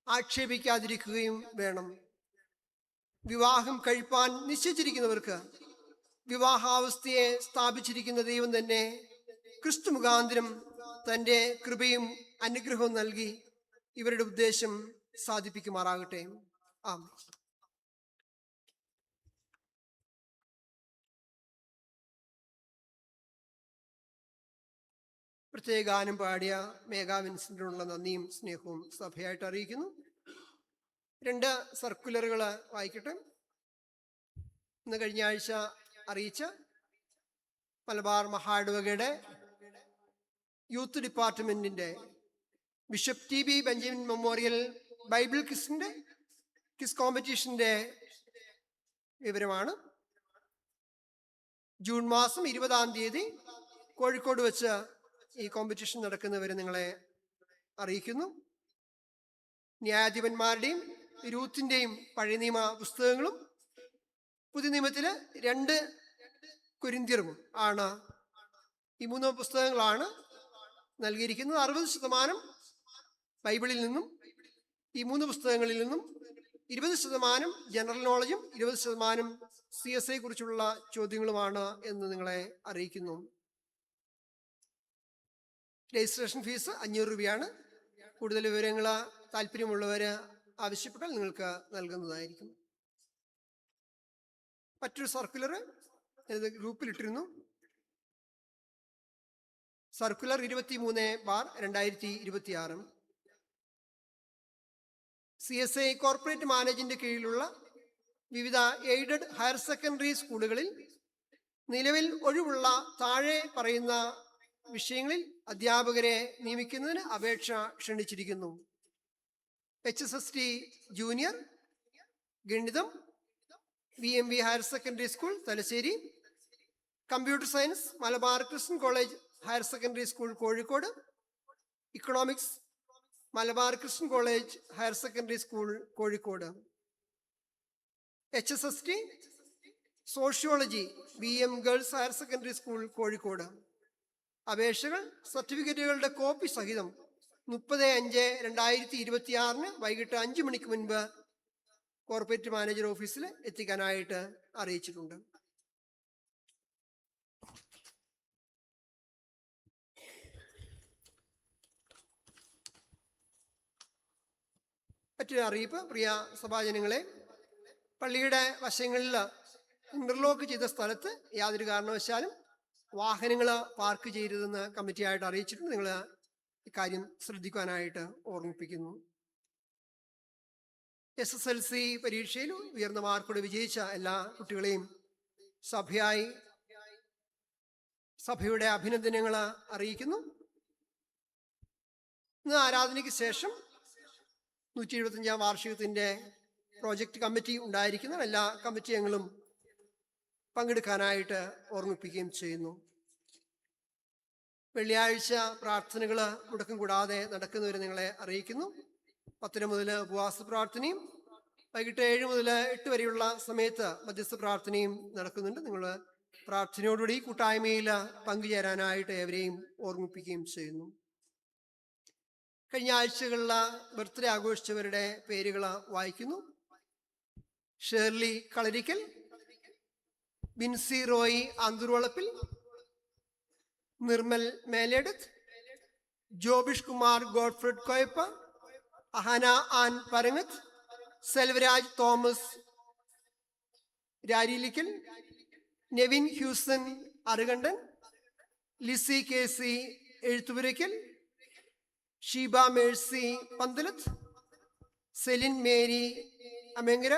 ആക്ഷേപിക്കാതിരിക്കുകയും വേണം. വിവാഹം കഴിപ്പാൻ നിശ്ചയിച്ചിരിക്കുന്നവർക്ക് വിവാഹാവസ്ഥയെ സ്ഥാപിച്ചിരിക്കുന്ന ദൈവം തന്നെ ക്രിസ്തു മുഖാന്തരം തൻ്റെ കൃപയും അനുഗ്രഹവും നൽകി ഇവരുടെ ഉദ്ദേശം സാധിപ്പിക്കുമാറാകട്ടെ. ആമേൻ. പ്രത്യേക ഗാനം പാടിയ മേഘാ വിൻസെന്റിനുള്ള നന്ദിയും സ്നേഹവും സഭയായിട്ട് അറിയിക്കുന്നു. 2 സർക്കുലറുകൾ വായിക്കട്ടെ. ഇന്ന് കഴിഞ്ഞ ആഴ്ച അറിയിച്ച മലബാർ മഹായിടവകയുടെ യൂത്ത് ഡിപ്പാർട്ട്മെന്റിന്റെ bishop TB Benjamin memorial Bible quiz കോമ്പറ്റീഷന്റെ വിവരമാണ്. ജൂൺ മാസം 20-ാം തീയതി കോഴിക്കോട് വെച്ച് ഈ കോമ്പറ്റീഷൻ നടക്കുന്നവരെ നിങ്ങളെ അറിയിക്കുന്നു. ന്യായാധിപന്മാരുടെയും രൂത്തിൻ്റെയും പഴയ നിയമ പുസ്തകങ്ങളും പുതിയ നിയമത്തില് 2 കൊരിന്ത്യരും ആണ്. ഈ 3 പുസ്തകങ്ങളാണ് നൽകിയിരിക്കുന്നത്. 60% ബൈബിളിൽ നിന്നും ഈ 3 പുസ്തകങ്ങളിൽ നിന്നും 20% ജനറൽ നോളജും 20% CSI കുറിച്ചുള്ള ചോദ്യങ്ങളുമാണ് എന്ന് നിങ്ങളെ അറിയിക്കുന്നു. രജിസ്ട്രേഷൻ ഫീസ് 500 രൂപയാണ്. കൂടുതൽ വിവരങ്ങൾ താല്പര്യമുള്ളവർ ആവശ്യപ്പെട്ടാൽ നിങ്ങൾക്ക് നൽകുന്നതായിരിക്കും. മറ്റൊരു സർക്കുലർ ഗ്രൂപ്പിലിട്ടിരുന്നു. സർക്കുലർ 23/2026 CSI കോർപ്പറേറ്റ് മാനേജിന്റെ കീഴിലുള്ള വിവിധ എയ്ഡഡ് ഹയർ സെക്കൻഡറി സ്കൂളുകളിൽ നിലവിൽ ഒഴിവുള്ള താഴെ പറയുന്ന വിഷയങ്ങളിൽ അധ്യാപകരെ നിയമിക്കുന്നതിന് അപേക്ഷ ക്ഷണിച്ചിരിക്കുന്നു. HSST ജൂനിയർ, ഗണിതം VMB higher secondary school Thalassery, computer science Malabar Christian college higher secondary school Kozhikode, economics Malabar Christian college higher secondary school Kozhikode, HSST sociology VM girls higher secondary school Kozhikode. അപേക്ഷകൾ സർട്ടിഫിക്കറ്റുകളുടെ കോപ്പി സഹിതം 30/5/2026 വൈകിട്ട് 5 മണിക്ക് മുൻപ് കോർപ്പറേറ്റ് മാനേജർ ഓഫീസിൽ എത്തിക്കാനായിട്ട് അറിയിച്ചിട്ടുണ്ട്. മറ്റൊരു അറിയിപ്പ്. പ്രിയ സഭാജനങ്ങളെ, പള്ളിയുടെ വശങ്ങളിൽ ഇന്റർലോക്ക് ചെയ്ത സ്ഥലത്ത് യാതൊരു കാരണവശാലും വാഹനങ്ങൾ പാർക്ക് ചെയ്യരുതെന്ന് കമ്മിറ്റിയായിട്ട് അറിയിച്ചിട്ടുണ്ട്. നിങ്ങൾ ഇക്കാര്യം ശ്രദ്ധിക്കാനായിട്ട് ഓർമ്മിപ്പിക്കുന്നു. SSLC പരീക്ഷയിൽ ഉയർന്ന മാർക്കോടെ വിജയിച്ച എല്ലാ കുട്ടികളെയും സഭയുടെ അഭിനന്ദനങ്ങൾ അറിയിക്കുന്നു. ഇന്ന് ആരാധനയ്ക്ക് ശേഷം 175-ാം വാർഷികത്തിൻ്റെ പ്രോജക്റ്റ് കമ്മിറ്റി ഉണ്ടായിരിക്കുന്ന എല്ലാ കമ്മിറ്റി അംഗങ്ങളും പങ്കെടുക്കാനായിട്ട് ഓർമ്മിപ്പിക്കുകയും ചെയ്യുന്നു. വെള്ളിയാഴ്ച പ്രാർത്ഥനകൾ മുടക്കം കൂടാതെ നടക്കുന്നവരെ നിങ്ങളെ അറിയിക്കുന്നു. 10 മുതൽ ഉപവാസ പ്രാർത്ഥനയും വൈകിട്ട് 7 മുതൽ 8 വരെയുള്ള സമയത്ത് മധ്യസ്ഥ പ്രാർത്ഥനയും നടക്കുന്നുണ്ട്. നിങ്ങൾ പ്രാർത്ഥനയോടുകൂടി കൂട്ടായ്മയിൽ പങ്കുചേരാനായിട്ട് ഏവരെയും ഓർമ്മിപ്പിക്കുകയും ചെയ്യുന്നു. കഴിഞ്ഞ ആഴ്ചകളിൽ ബർത്ത്ഡേ ആഘോഷിച്ചവരുടെ പേരുകൾ വായിക്കുന്നു. Shirley Kalarikkal, Binsy Roy Anthoorvalappil, Nirmal Meledath, Jobish Kumar Godfred Koyappa, Ahana Ann Parangath, Selvaraj Thomas Rarilikkal, Nevin Hughson Arukandan, Lizzy KC Ezhuthupurakkal, Sheeba Mercy Panthalath, Celine Mary Amenkara,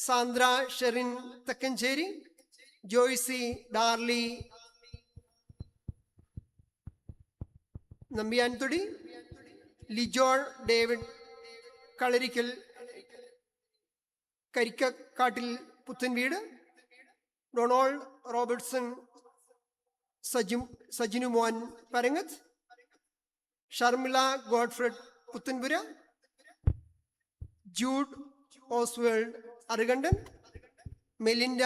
Sandra Sherin Thekkancherry, Joycy Darly Nambiyanthodi, Lijon David Kalarikkal Karikkattil Puthenveedu, Donald Robertson Sajinu Mon Parangath, Sharmila Godfred Puthenpura, Jude Oswald Arukandan, Melinda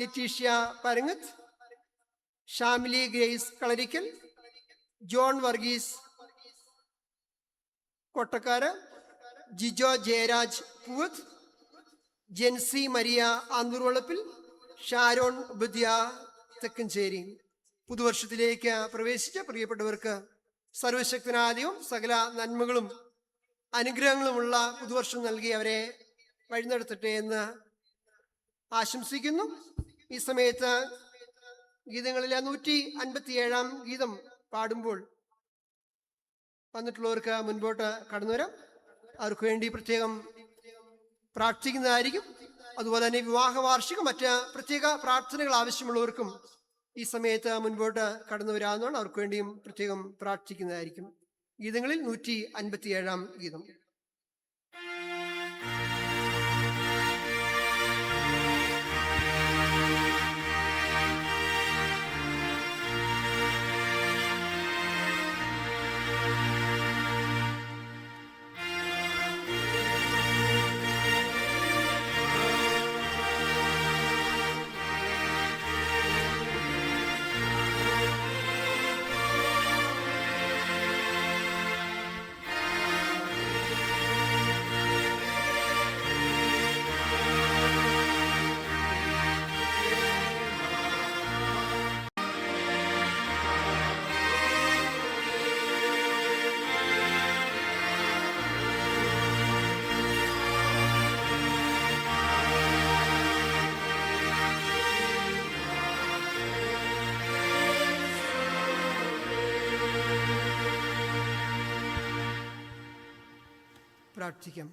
Letitia Parangath, Shamili Grace Kalarikkal, John Varghese Kottakkara, Jijo Jayaraj Poovath, Jency Maria ആന്തൂർവളപ്പിൽ, Sharon ബുദ്യ Thekkanchery. പുതുവർഷത്തിലേക്ക് പ്രവേശിച്ച പ്രിയപ്പെട്ടവർക്ക് സർവശക്തനാദ്യവും സകല നന്മകളും അനുഗ്രഹങ്ങളുമുള്ള പുതുവർഷം നൽകി അവരെ വഴിനടത്തട്ടെ എന്ന് ആശംസിക്കുന്നു. ഈ സമയത്ത് ഗീതങ്ങളിലെ 157 ഗീതം പാടുമ്പോൾ വന്നിട്ടുള്ളവർക്ക് മുൻപോട്ട് കടന്നു വരാം. അവർക്ക് വേണ്ടി പ്രത്യേകം പ്രാർത്ഥിക്കുന്നതായിരിക്കും. അതുപോലെ തന്നെ വിവാഹ വാർഷികം മറ്റ് പ്രത്യേക പ്രാർത്ഥനകൾ ആവശ്യമുള്ളവർക്കും ഈ സമയത്ത് മുൻപോട്ട് കടന്നു വരാവുന്നതാണ്. അവർക്ക് വേണ്ടിയും പ്രത്യേകം പ്രാർത്ഥിക്കുന്നതായിരിക്കും. ഗീതങ്ങളിൽ 157 ഗീതം. പ്രാർത്ഥിക്കാം.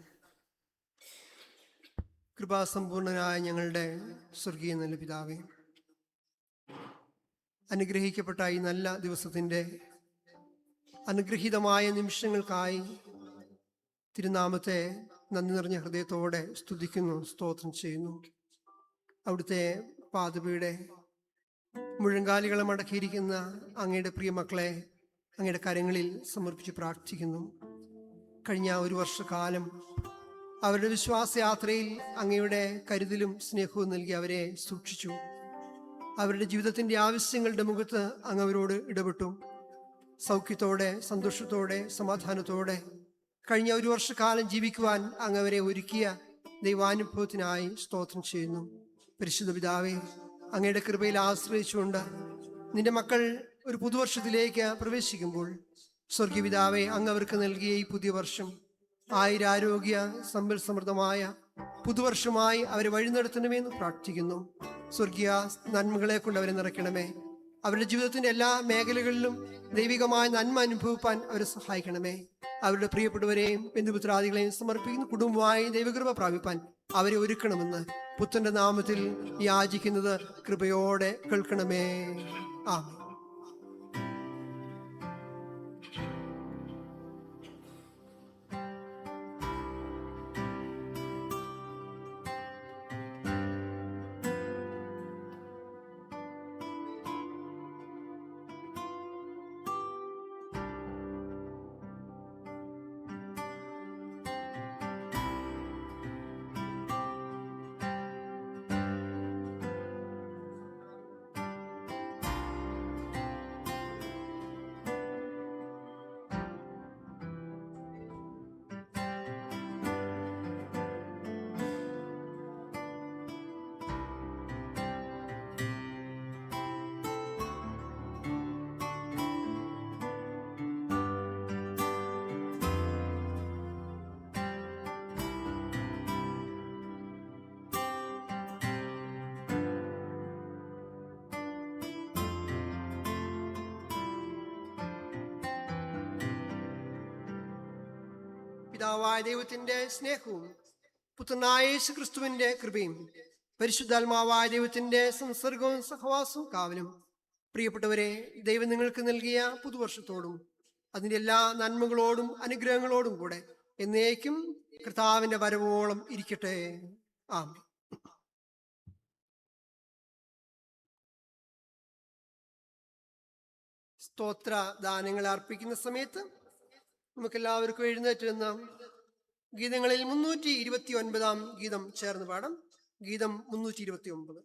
കൃപാസമ്പൂർണനായ ഞങ്ങളുടെ സ്വർഗീയ നല്ല പിതാവേ, അനുഗ്രഹിക്കപ്പെട്ട ഈ നല്ല ദിവസത്തിൻ്റെ അനുഗ്രഹീതമായ നിമിഷങ്ങൾക്കായി തിരുനാമത്തെ നന്ദി നിറഞ്ഞ ഹൃദയത്തോടെ സ്തുതിക്കുന്നു, സ്തോത്രം ചെയ്യുന്നു. അവിടുത്തെ പാദപിയുടെ മുഴങ്കാലുകളെ മടക്കിയിരിക്കുന്ന അങ്ങയുടെ പ്രിയ മക്കളെ അങ്ങയുടെ കരങ്ങളിൽ സമർപ്പിച്ച് പ്രാർത്ഥിക്കുന്നു. കഴിഞ്ഞ ഒരു വർഷക്കാലം അവരുടെ വിശ്വാസയാത്രയിൽ അങ്ങയുടെ കരുതലും സ്നേഹവും നൽകി അവരെ സൂക്ഷിച്ചു. അവരുടെ ജീവിതത്തിൻ്റെ ആവശ്യങ്ങളുടെ മുഖത്ത് അങ്ങ് അവരോട് ഇടപെട്ടു. സൗഖ്യത്തോടെ, സന്തോഷത്തോടെ, സമാധാനത്തോടെ കഴിഞ്ഞ ഒരു വർഷക്കാലം ജീവിക്കുവാൻ അങ്ങ് അവരെ ഒരുക്കിയ ദൈവാനുഭവത്തിനായി സ്തോത്രം ചെയ്യുന്നു. പരിശുദ്ധ പിതാവേ, അങ്ങയുടെ കൃപയിൽ ആശ്രയിച്ചുകൊണ്ട് നിന്റെ മക്കൾ ഒരു പുതുവർഷത്തിലേക്ക് പ്രവേശിക്കുമ്പോൾ സ്വർഗീയ പിതാവേ, അങ്ങ് അവർക്ക് നൽകിയ ഈ പുതിയ വർഷം ആയുരാരോഗ്യ സമ്പൽ സമൃദ്ധമായ പുതുവർഷമായി അവരെ വഴി നടത്തണമെന്ന് പ്രാർത്ഥിക്കുന്നു. സ്വർഗീയ നന്മകളെ കൊണ്ട് അവരെ നിറയ്ക്കണമേ. അവരുടെ ജീവിതത്തിൻ്റെ എല്ലാ മേഖലകളിലും ദൈവികമായ നന്മ അനുഭവിപ്പാൻ അവരെ സഹായിക്കണമേ. അവരുടെ പ്രിയപ്പെട്ടവരെയും ബന്ധുമിത്രാദികളെയും സമർപ്പിക്കുന്ന കുടുംബമായി ദൈവകൃപ പ്രാപിപ്പാൻ അവരെ ഒരുക്കണമെന്ന് പുത്രന്റെ നാമത്തിൽ യാചിക്കുന്നത് കൃപയോടെ കേൾക്കണമേ. ആമേൻ. പിതാവായ ദൈവത്തിന്റെ സ്നേഹവും പുത്രനായ യേശു ക്രിസ്തുവിന്റെ കൃപയും പരിശുദ്ധാത്മാവായ ദൈവത്തിന്റെ സംസർഗവും സഹവാസവും കാവലും പ്രിയപ്പെട്ടവരെ, ദൈവം നിങ്ങൾക്ക് നൽകിയ പുതുവർഷത്തോടും അതിൻ്റെ എല്ലാ നന്മകളോടും അനുഗ്രഹങ്ങളോടും കൂടെ എന്നേക്കും കർത്താവിന്റെ വരവോളം ഇരിക്കട്ടെ. ആമേൻ. സ്തോത്ര ദാനങ്ങൾ അർപ്പിക്കുന്ന സമയത്ത് നമുക്കെല്ലാവർക്കും എഴുന്നേറ്റ് നിന്ന് ഗീതങ്ങളിൽ 329 ഗീതം ചേർന്ന് പാടാം. ഗീതം 329.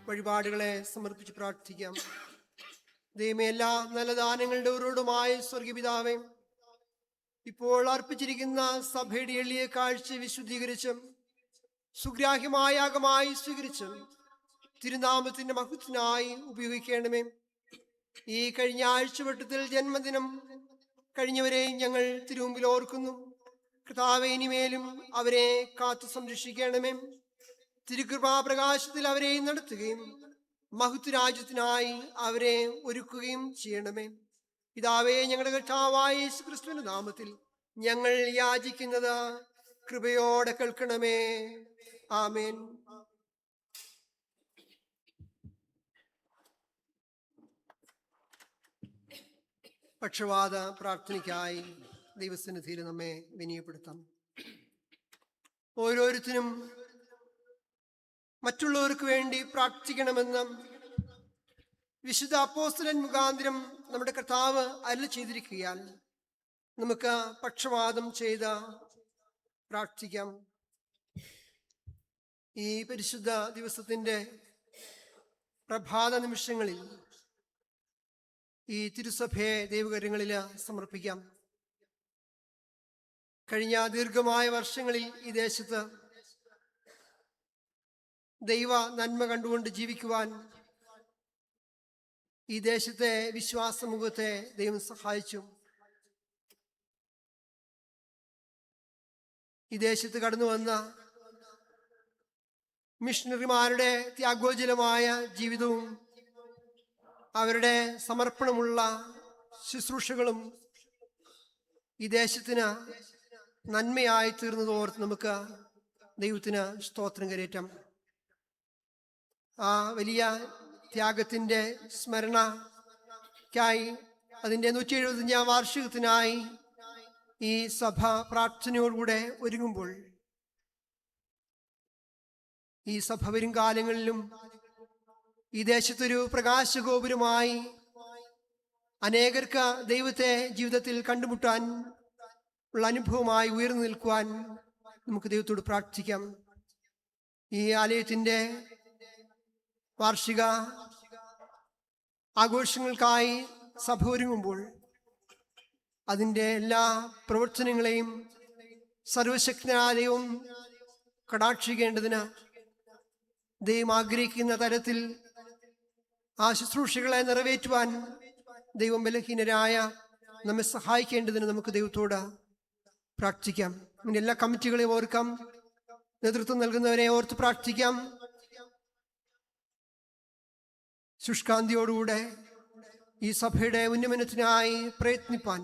വഴിപാടുകളെ സമർപ്പിച്ച് പ്രാർത്ഥിക്കാം. ദൈവമേ, എല്ലാ നല്ല ദാനങ്ങളുടെ ഉറവിടമായ സ്വർഗീയ പിതാവേ, ഇപ്പോൾ അർപ്പിച്ചിരിക്കുന്ന സഭയുടെ എളിയ കാഴ്ച വിശുദ്ധീകരിച്ചും സുഗ്രാഹ്യമായ യാഗമായി സ്വീകരിച്ചും തിരുനാമത്തിന്റെ മഹത്വത്തിനായി ഉപയോഗിക്കണമേ. ഈ കഴിഞ്ഞ ആഴ്ചവട്ടത്തിൽ ജന്മദിനം കഴിഞ്ഞവരെയും ഞങ്ങൾ തിരുമുമ്പിൽ ഓർക്കുന്നു. കർത്താവേ, ഇനിമേലും അവരെ കാത്തു സംരക്ഷിക്കണമേ. തിരുകൃപാപ്രകാശത്തിൽ അവരെ നടത്തുകയും മഹത്വരാജ്യത്തിനായി അവരെ ഒരുക്കുകയും ചെയ്യണമേ. പിതാവേ, ഞങ്ങളുടെ കർത്താവായ യേശുക്രിസ്തുവിന്റെ നാമത്തിൽ ഞങ്ങൾ യാചിക്കുന്നത് കൃപയോടെ കേൾക്കണമേ. ആമേൻ. പക്ഷവാത പ്രാർത്ഥനയ്ക്കായി ദൈവസന്നിധിയിൽ നമ്മെ വിനയപ്പെടുത്താം. ഓരോരുത്തരും മറ്റുള്ളവർക്ക് വേണ്ടി പ്രാർത്ഥിക്കണമെന്ന് വിശുദ്ധ അപ്പോസ്തലൻ മുഖാന്തരം നമ്മുടെ കർത്താവ് അരുളി ചെയ്തിരിക്കുകയാൽ നമുക്ക് പക്ഷവാതം ചെയ്ത് പ്രാർത്ഥിക്കാം. ഈ പരിശുദ്ധ ദിവസത്തിൻ്റെ പ്രഭാത നിമിഷങ്ങളിൽ ഈ തിരുസഭയെ ദൈവകരങ്ങളിൽ സമർപ്പിക്കാം. കഴിഞ്ഞ ദീർഘമായ വർഷങ്ങളിൽ ഈ ദേശത്ത് ദൈവ നന്മ കണ്ടുകൊണ്ട് ജീവിക്കുവാൻ ഈ ദേശത്തെ വിശ്വാസ സമൂഹത്തെ ദൈവം സഹായിച്ചു. ഈ ദേശത്ത് കടന്നു വന്ന മിഷണറിമാരുടെ ത്യാഗോജ്വലമായ ജീവിതവും അവരുടെ സമർപ്പണമുള്ള ശുശ്രൂഷകളും ഈ ദേശത്തിന് നന്മയായി തീർന്നതോർത്ത് നമുക്ക് ദൈവത്തിന് സ്തോത്രം കരേറ്റാം. ആ വലിയ ത്യാഗത്തിൻ്റെ സ്മരണയ്ക്കായി അതിൻ്റെ 175 വാർഷികത്തിനായി ഈ സഭ പ്രാർത്ഥനയോടുകൂടെ ഒരുങ്ങുമ്പോൾ ഈ സഭ വരും കാലങ്ങളിലും ഈ ദേശത്തൊരു പ്രകാശഗോപുരമായി അനേകർക്ക് ദൈവത്തെ ജീവിതത്തിൽ കണ്ടുമുട്ടാൻ ഉള്ള അനുഭവമായി ഉയർന്നു നിൽക്കുവാൻ നമുക്ക് ദൈവത്തോട് പ്രാർത്ഥിക്കാം. ഈ ആലയത്തിൻ്റെ വാർഷിക ആഘോഷങ്ങൾക്കായി സഭ ഒരുങ്ങുമ്പോൾ അതിൻ്റെ എല്ലാ പ്രവർത്തനങ്ങളെയും സർവശക്തനാലയവും കടാക്ഷിക്കേണ്ടതിന് ദൈവം ആഗ്രഹിക്കുന്ന തരത്തിൽ ആ ശുശ്രൂഷകളെ നിറവേറ്റുവാൻ ദൈവം ബലഹീനരായ നമ്മെ സഹായിക്കേണ്ടതിന് നമുക്ക് ദൈവത്തോട് പ്രാർത്ഥിക്കാം. ഇതിൻ്റെ എല്ലാ കമ്മിറ്റികളെയും ഓർക്കാം, നേതൃത്വം നൽകുന്നവരെ ഓർത്ത് പ്രാർത്ഥിക്കാം. ശുഷ്കാന്തിയോടുകൂടെ ഈ സഭയുടെ ഉന്നമനത്തിനായി പ്രയത്നിപ്പാൻ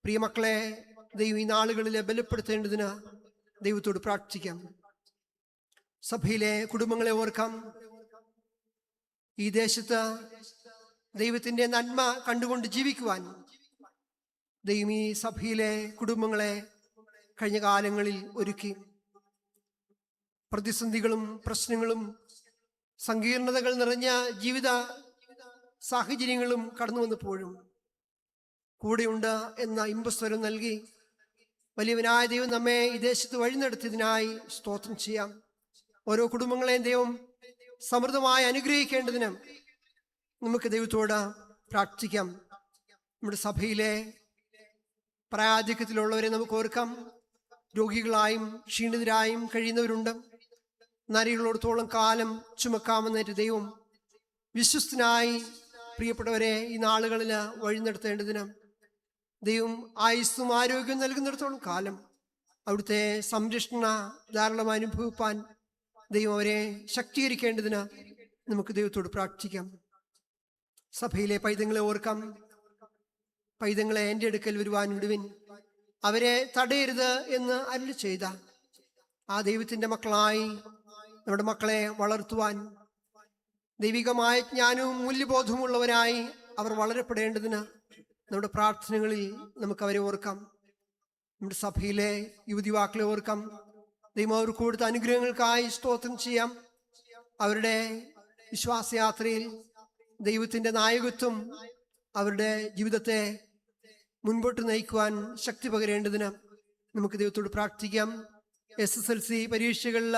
പ്രിയമക്കളെ ദൈവം ഈ നാളുകളിൽ ബലപ്പെടുത്തേണ്ടതിന് ദൈവത്തോട് പ്രാർത്ഥിക്കാം. സഭയിലെ കുടുംബങ്ങളെ ഓർക്കാം. ഈ ദേശത്ത് ദൈവത്തിൻ്റെ നന്മ കണ്ടുകൊണ്ട് ജീവിക്കുവാൻ ദൈവം ഈ സഭയിലെ കുടുംബങ്ങളെ കഴിഞ്ഞ കാലങ്ങളിൽ ഒരുക്കി. പ്രതിസന്ധികളും പ്രശ്നങ്ങളും സങ്കീർണതകൾ നിറഞ്ഞ ജീവിത സാഹചര്യങ്ങളും കടന്നു വന്നപ്പോഴും കൂടെയുണ്ട് എന്ന ഇമ്പസ്വരം നൽകി വലിയവനായ ദൈവം നമ്മെ ഈ ദേശത്ത് വഴി നടത്തിയതിനായി സ്തോത്രം ചെയ്യാം. ഓരോ കുടുംബങ്ങളെയും ദൈവം സമൃദ്ധമായി അനുഗ്രഹിക്കേണ്ടതിന് നമുക്ക് ദൈവത്തോട് പ്രാർത്ഥിക്കാം. നമ്മുടെ സഭയിലെ പ്രായാധിക്യത്തിലുള്ളവരെ നമുക്ക് ഓർക്കാം. രോഗികളായും ക്ഷീണിതരായും കഴിയുന്നവരുണ്ട്. നരികളോടത്തോളം കാലം ചുമക്കാമെന്നേറ്റ് ദൈവം വിശ്വസ്തനായി പ്രിയപ്പെട്ടവരെ ഈ നാളുകളിൽ വഴി നടത്തേണ്ടതിന് ദൈവം ആയുസ്സും ആരോഗ്യവും നൽകുന്നിടത്തോളം കാലം അവിടുത്തെ സംരക്ഷണ ധാരാളം അനുഭവിപ്പാൻ ദൈവം അവരെ ശക്തീകരിക്കേണ്ടതിന് നമുക്ക് ദൈവത്തോട് പ്രാർത്ഥിക്കാം. സഭയിലെ പൈതങ്ങളെ ഓർക്കാം. പൈതങ്ങളെ എൻ്റെ അടുക്കൽ വരുവാൻ വിടുവിൻ, അവരെ തടയരുത് എന്ന് അരുളി ചെയ്ത ആ ദൈവത്തിൻ്റെ മക്കളായി നമ്മുടെ മക്കളെ വളർത്തുവാൻ ദൈവികമായ ജ്ഞാനവും മൂല്യബോധവുമുള്ളവരായി അവർ വളരപ്പെടേണ്ടതിന് നമ്മുടെ പ്രാർത്ഥനകളിൽ നമുക്ക് അവരെ ഓർക്കാം. നമ്മുടെ സഭയിലെ യുവതിവാക്കളെ ഓർക്കാം. ദൈവം അവർക്ക് കൊടുത്ത അനുഗ്രഹങ്ങൾക്കായി സ്തോത്രം ചെയ്യാം. അവരുടെ വിശ്വാസയാത്രയിൽ ദൈവത്തിൻ്റെ നായകത്വം അവരുടെ ജീവിതത്തെ മുൻപോട്ട് നയിക്കുവാൻ ശക്തി പകരേണ്ടതിന് നമുക്ക് ദൈവത്തോട് പ്രാർത്ഥിക്കാം. SSLC പരീക്ഷകളിൽ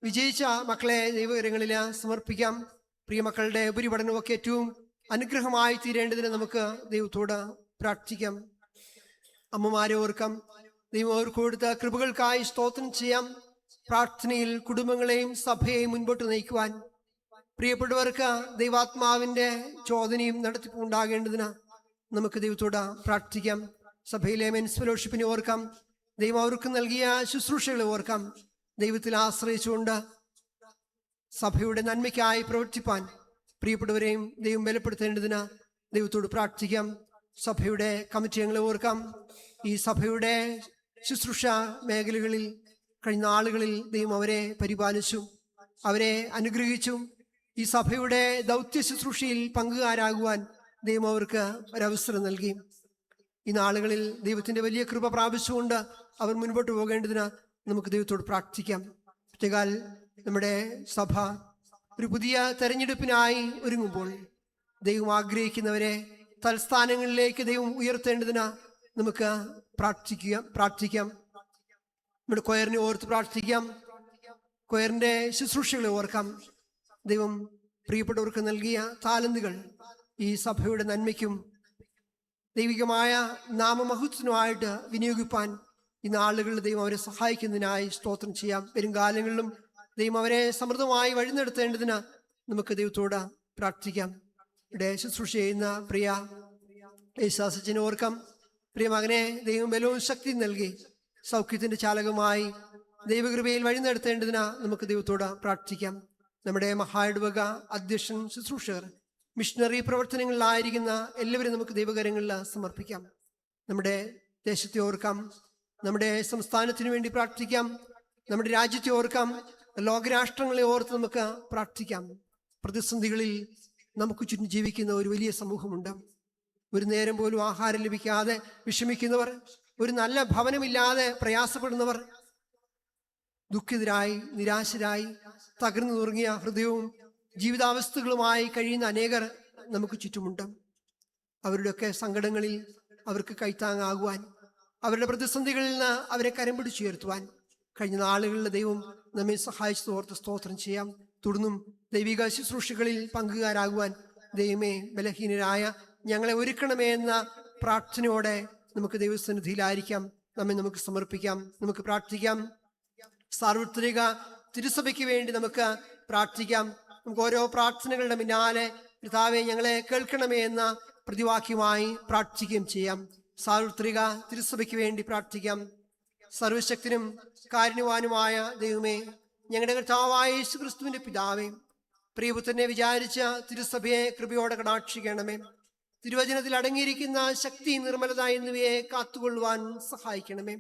വിജയിച്ച മക്കളെ ദൈവകരങ്ങളിൽ സമർപ്പിക്കാം. പ്രിയമക്കളുടെ ഉപരിപഠനമൊക്കെ ഏറ്റവും അനുഗ്രഹമായി തീരേണ്ടതിന് നമുക്ക് ദൈവത്തോട് പ്രാർത്ഥിക്കാം. അമ്മമാരെ ഓർക്കാം. ദൈവം അവർക്ക് കൊടുത്ത കൃപകൾക്കായി സ്തോത്രം ചെയ്യാം. പ്രാർത്ഥനയിൽ കുടുംബങ്ങളെയും സഭയെയും മുൻപോട്ട് നയിക്കുവാൻ പ്രിയപ്പെട്ടവർക്ക് ദൈവാത്മാവിൻ്റെ ചോദനയും നടത്തിപ്പും ഉണ്ടാകേണ്ടതിന് നമുക്ക് ദൈവത്തോട് പ്രാർത്ഥിക്കാം. സഭയിലെ മെൻസ് ഫെലോഷിപ്പിനെ ഓർക്കാം. ദൈവം അവർക്ക് നൽകിയ ശുശ്രൂഷകളെ ഓർക്കാം. ദൈവത്തിൽ ആശ്രയിച്ചുകൊണ്ട് സഭയുടെ നന്മയ്ക്കായി പ്രവർത്തിപ്പാൻ പ്രിയപ്പെട്ടവരെയും ദൈവം ബലപ്പെടുത്തേണ്ടതിന് ദൈവത്തോട് പ്രാർത്ഥിക്കാം. സഭയുടെ കമ്മിറ്റി അംഗങ്ങളെ ഓർക്കാം. ഈ സഭയുടെ ശുശ്രൂഷ മേഖലകളിൽ കഴിഞ്ഞ നാളുകളിൽ ദൈവം അവരെ പരിപാലിച്ചു, അവരെ അനുഗ്രഹിച്ചു. ഈ സഭയുടെ ദൗത്യ ശുശ്രൂഷയിൽ പങ്കുകാരാകുവാൻ ദൈവം അവർക്ക് ഒരവസരം നൽകി. ഈ നാളുകളിൽ ദൈവത്തിൻ്റെ വലിയ കൃപ പ്രാപിച്ചുകൊണ്ട് അവർ മുൻപോട്ട് പോകേണ്ടതിന് നമുക്ക് ദൈവത്തോട് പ്രാർത്ഥിക്കാം. പ്രത്യേകാൽ നമ്മുടെ സഭ ഒരു പുതിയ തെരഞ്ഞെടുപ്പിനായി ഒരുങ്ങുമ്പോൾ ദൈവം ആഗ്രഹിക്കുന്നവരെ തൽസ്ഥാനങ്ങളിലേക്ക് ദൈവം ഉയർത്തേണ്ടതിന് നമുക്ക് പ്രാർത്ഥിക്കാം. നമ്മുടെ കൊയറിനെ ഓർത്ത് പ്രാർത്ഥിക്കാം. കൊയറിൻ്റെ ശുശ്രൂഷകളെ ഓർക്കാം. ദൈവം പ്രിയപ്പെട്ടവർക്ക് നൽകിയ താലന്തുകൾ ഈ സഭയുടെ നന്മയ്ക്കും ദൈവികമായ നാമമഹത്വത്തിനുമായിട്ട് വിനിയോഗിപ്പാൻ ഈ നാളുകളിൽ ദൈവം അവരെ സഹായിക്കുന്നതിനായി സ്തോത്രം ചെയ്യാം. വരും കാലങ്ങളിലും ദൈവം അവരെ സമൃദ്ധമായി വഴി നടത്തേണ്ടതിന് നമുക്ക് ദൈവത്തോട് പ്രാർത്ഥിക്കാം. ഇവിടെ ശുശ്രൂഷ ചെയ്യുന്ന പ്രിയ യേശുദാസച്ചനെ ഓർക്കാം. പ്രിയ മകനെ ദൈവം ബലവും ശക്തിയും നൽകി സൗഖ്യത്തിൻ്റെ ചാലകമായി ദൈവകൃപയിൽ വഴി നടത്തേണ്ടതിന് നമുക്ക് ദൈവത്തോട് പ്രാർത്ഥിക്കാം. നമ്മുടെ മഹായിടവക അധ്യക്ഷൻ, ശുശ്രൂഷകർ, മിഷണറി പ്രവർത്തനങ്ങളിലായിരിക്കുന്ന എല്ലാവരും നമുക്ക് ദൈവകരങ്ങളിൽ സമർപ്പിക്കാം. നമ്മുടെ ദേശത്തെ ഓർക്കാം. നമ്മുടെ സംസ്ഥാനത്തിന് വേണ്ടി പ്രാർത്ഥിക്കാം. നമ്മുടെ രാജ്യത്തെ ഓർക്കാം. ലോകരാഷ്ട്രങ്ങളെ ഓർത്ത് നമുക്ക് പ്രാർത്ഥിക്കാം. പ്രതിസന്ധികളിൽ നമുക്ക് ചുറ്റും ജീവിക്കുന്ന ഒരു വലിയ സമൂഹമുണ്ട്. ഒരു നേരം പോലും ആഹാരം ലഭിക്കാതെ വിഷമിക്കുന്നവർ, ഒരു നല്ല ഭവനമില്ലാതെ പ്രയാസപ്പെടുന്നവർ, ദുഃഖിതരായി നിരാശരായി തകർന്നു നുറുങ്ങിയ ഹൃദയവും ജീവിതാവസ്ഥകളുമായി കഴിയുന്ന അനേകർ നമുക്ക് ചുറ്റുമുണ്ട്. അവരുടെയൊക്കെ സങ്കടങ്ങളിൽ അവർക്ക് കൈത്താങ്ങാകുവാൻ, അവരുടെ പ്രതിസന്ധികളിൽ നിന്ന് അവരെ കരം പിടിച്ചുയർത്തുവാൻ കഴിഞ്ഞ നാളുകളിൽ ദൈവം നമ്മെ സഹായിച്ചു ഓർത്ത് സ്തോത്രം ചെയ്യാം. തുടർന്നും ദൈവിക ശുശ്രൂഷകളിൽ പങ്കുകാരാകുവാൻ ദൈവമേ ബലഹീനരായ ഞങ്ങളെ ഒരുക്കണമേ എന്ന പ്രാർത്ഥനയോടെ നമുക്ക് ദൈവസന്നിധിയിലായിരിക്കാം. നമുക്ക് സമർപ്പിക്കാം. നമുക്ക് പ്രാർത്ഥിക്കാം. സാർവത്രിക തിരുസഭയ്ക്ക് വേണ്ടി നമുക്ക് പ്രാർത്ഥിക്കാം. നമുക്ക് ഓരോ പ്രാർത്ഥനകളുടെ പിന്നാലെ കർത്താവേ ഞങ്ങളെ കേൾക്കണമേ എന്ന പ്രതിവാക്യമായി പ്രാർത്ഥിക്കുകയും ചെയ്യാം. സാർവത്രിക തിരുസഭയ്ക്ക് വേണ്ടി പ്രാർത്ഥിക്കാം. സർവശക്തനും കാരുണ്യവാനുമായ ദൈവമേ, ഞങ്ങളുടെ കർത്താവായ യേശുക്രിസ്തുവിന്റെ പിതാവേ, പ്രിയപുത്രനെ വിചാരിച്ച തിരുസഭയെ കൃപയോടെ കടാക്ഷിക്കണമേ. തിരുവചനത്തിൽ അടങ്ങിയിരിക്കുന്ന ശക്തി, നിർമ്മലത എന്നിവയെ കാത്തുകൊള്ളുവാൻ സഹായിക്കണമേ.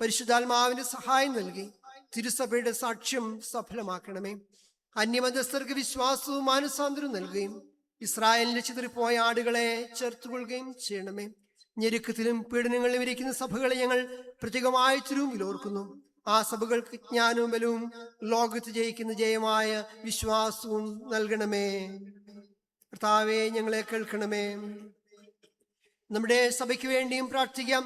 പരിശുദ്ധാത്മാവിന്റെ സഹായം നൽകി തിരുസഭയുടെ സാക്ഷ്യം സഫലമാക്കണമേ. അന്യമതസ്ഥർക്ക് വിശ്വാസവും മാനസാന്തരവും നൽകുകയും ഇസ്രായേലിന്റെ ചിതറിപ്പോയ ആടുകളെ ചേർത്തുകൊള്ളുകയും ചെയ്യണമേ. ഞെരുക്കത്തിലും പീഡനങ്ങളിലും ഇരിക്കുന്ന സഭകളെ ഞങ്ങൾ പ്രത്യേകമായി തിരുമുമ്പിൽ ഓർക്കുന്നു. ആ സഭകൾക്ക് ജ്ഞാനവും ബലവും ലോകത്ത് ജയിക്കുന്ന ജയമായ വിശ്വാസവും നൽകണമേ. കർത്താവേ, ഞങ്ങളെ കേൾക്കണമേ. നമ്മുടെ സഭയ്ക്ക് വേണ്ടിയും പ്രാർത്ഥിക്കാം.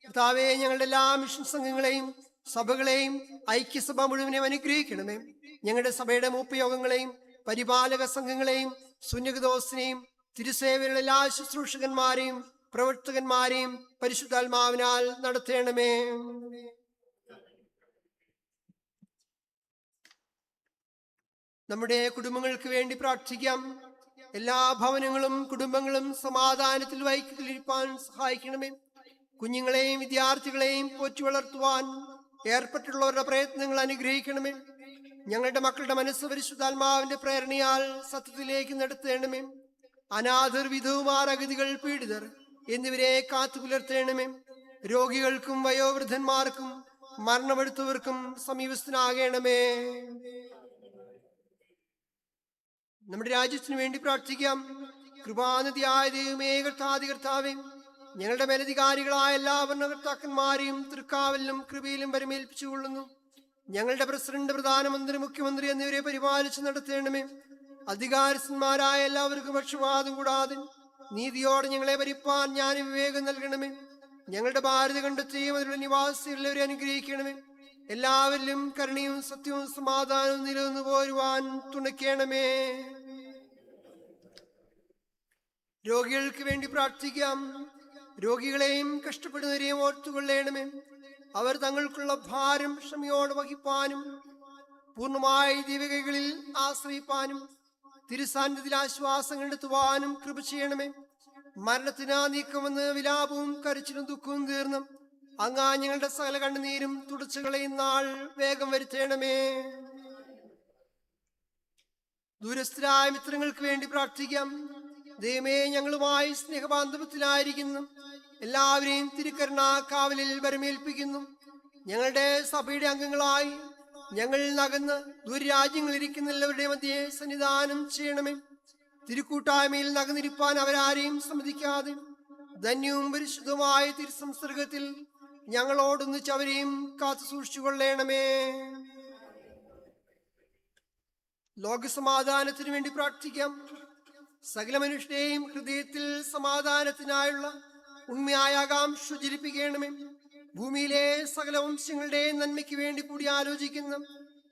കർത്താവേ, ഞങ്ങളുടെ എല്ലാ മിഷൻ സംഘങ്ങളെയും സഭകളെയും ഐക്യസഭ മുഴുവനെയും അനുഗ്രഹിക്കണമേ. ഞങ്ങളുടെ സഭയുടെ മൂപ്പയോഗങ്ങളെയും പരിപാലക സംഘങ്ങളെയും സുന്യകദോസിനെയും തിരുസേവയുടെ എല്ലാ ശുശ്രൂഷകന്മാരെയും പ്രവർത്തകന്മാരെയും പരിശുദ്ധാത്മാവിനാൽ നടത്തേണമേ. നമ്മുടെ കുടുംബങ്ങൾക്ക് വേണ്ടി പ്രാർത്ഥിക്കാം. എല്ലാ ഭവനങ്ങളും കുടുംബങ്ങളും സമാധാനത്തിൽ ഐക്യത്തിലിരിപ്പാൻ സഹായിക്കണമേ. കുഞ്ഞുങ്ങളെയും വിദ്യാർത്ഥികളെയും പോറ്റി വളർത്തുവാൻ ഏർപ്പെട്ടുള്ളവരുടെ പ്രയത്നങ്ങൾ അനുഗ്രഹിക്കണമേ. ഞങ്ങളുടെ മക്കളുടെ മനസ്സ് പരിശുദ്ധാത്മാവിന്റെ പ്രേരണയാൽ സത്യത്തിലേക്ക് നടത്തേണമേ. അനാഥർ, വിധവുമാർ, അഗതികൾ, പീഡിതർ എന്നിവരെ കാത്തു പുലർത്തേണമേ. രോഗികൾക്കും വയോവൃദ്ധന്മാർക്കും മരണമെടുത്തവർക്കും സമീപസ്ഥനാകണമേ. നമ്മുടെ രാജ്യത്തിനു വേണ്ടി പ്രാർത്ഥിക്കാം. കൃപാനിധിയായ ദൈവമേ, കർത്താവേ, ഞങ്ങളുടെ മേലധികാരികളായ എല്ലാ ഭരണകർത്താക്കന്മാരെയും തൃക്കാവലിലും കൃപയിലും പരിമേൽപ്പിച്ചുകൊള്ളുന്നു. ഞങ്ങളുടെ പ്രസിഡന്റ്, പ്രധാനമന്ത്രി, മുഖ്യമന്ത്രി എന്നിവരെ പരിപാലിച്ച് നടത്തേണമേ. അധികാരസ്ഥന്മാരായ എല്ലാവർക്കും പക്ഷപാതം കൂടാതെ നീതിയോടെ ഞങ്ങളെ ഭരിപ്പാൻ ജ്ഞാന വിവേകം നൽകണമേ. ഞങ്ങളുടെ ഭാരത കണ്ടെത്തിയും അതിലുള്ള നിവാസികളെ അനുഗ്രഹിക്കണമേ. എല്ലാവരിലും കരുണയും സത്യവും സമാധാനവും നിലനിന്നു പോരുവാൻ തുണയ്ക്കണമേ. രോഗികൾക്ക് വേണ്ടി പ്രാർത്ഥിക്കാം. രോഗികളെയും കഷ്ടപ്പെടുന്നവരെയും ഓർത്തുകൊള്ളണമേ. അവർ തങ്ങൾക്കുള്ള ഭാരം ക്ഷമയോടെ വഹിപ്പാനും പൂർണ്ണമായി ദിവകൈകളിൽ ആശ്രയിപ്പാനും തിരുസാന്നിധ്യത്തിൽ ആശ്വാസം കണ്ടെത്തുവാനും കൃപ ചെയ്യണമേ. മരണത്തിന് നീക്കമെന്ന് വിലാപവും കരച്ചിലും ദുഃഖവും തീർന്ന് അങ്ങാ ഞങ്ങളുടെ സകല കണ്ണുനീരും തുടച്ചു കളയുന്ന നാൾ വേഗം വരുത്തേണമേ. ദൂരസ്ഥരായ മിത്രങ്ങൾക്ക് വേണ്ടി പ്രാർത്ഥിക്കാം. ദൈവമേ, ഞങ്ങളുമായി സ്നേഹബാന്ധവത്തിലായിരിക്കുന്നു എല്ലാവരെയും തിരുക്കരുണ കാവലിൽ വരമേൽപ്പിക്കുന്നു. ഞങ്ങളുടെ സഭയുടെ അംഗങ്ങളായി ഞങ്ങൾ നകന്ന് ദൂരരാജ്യങ്ങളിരിക്കുന്ന എല്ലാവരുടെ മധ്യേ സന്നിധാനം ചെയ്യണമേ. തിരുക്കൂട്ടായ്മയിൽ നകന്നിരിപ്പാൻ അവരാരെയും സമ്മതിക്കാതെ ധന്യവും പരിശുദ്ധവുമായ തിരുസംസർഗത്തിൽ ഞങ്ങളോടൊന്നിച്ച് അവരെയും കാത്തു സൂക്ഷിച്ചുകൊള്ളണമേ. ലോകസമാധാനത്തിനു വേണ്ടി പ്രാർത്ഥിക്കാം. സകല മനുഷ്യരെയും ഹൃദയത്തിൽ സമാധാനത്തിനായുള്ള ഉണ്മയായ ആകാംക്ഷ ജ്വലിപ്പിക്കണമേ. ഭൂമിയിലെ സകല വംശങ്ങളുടെയും നന്മയ്ക്ക് വേണ്ടി കൂടി ആലോചിക്കുന്ന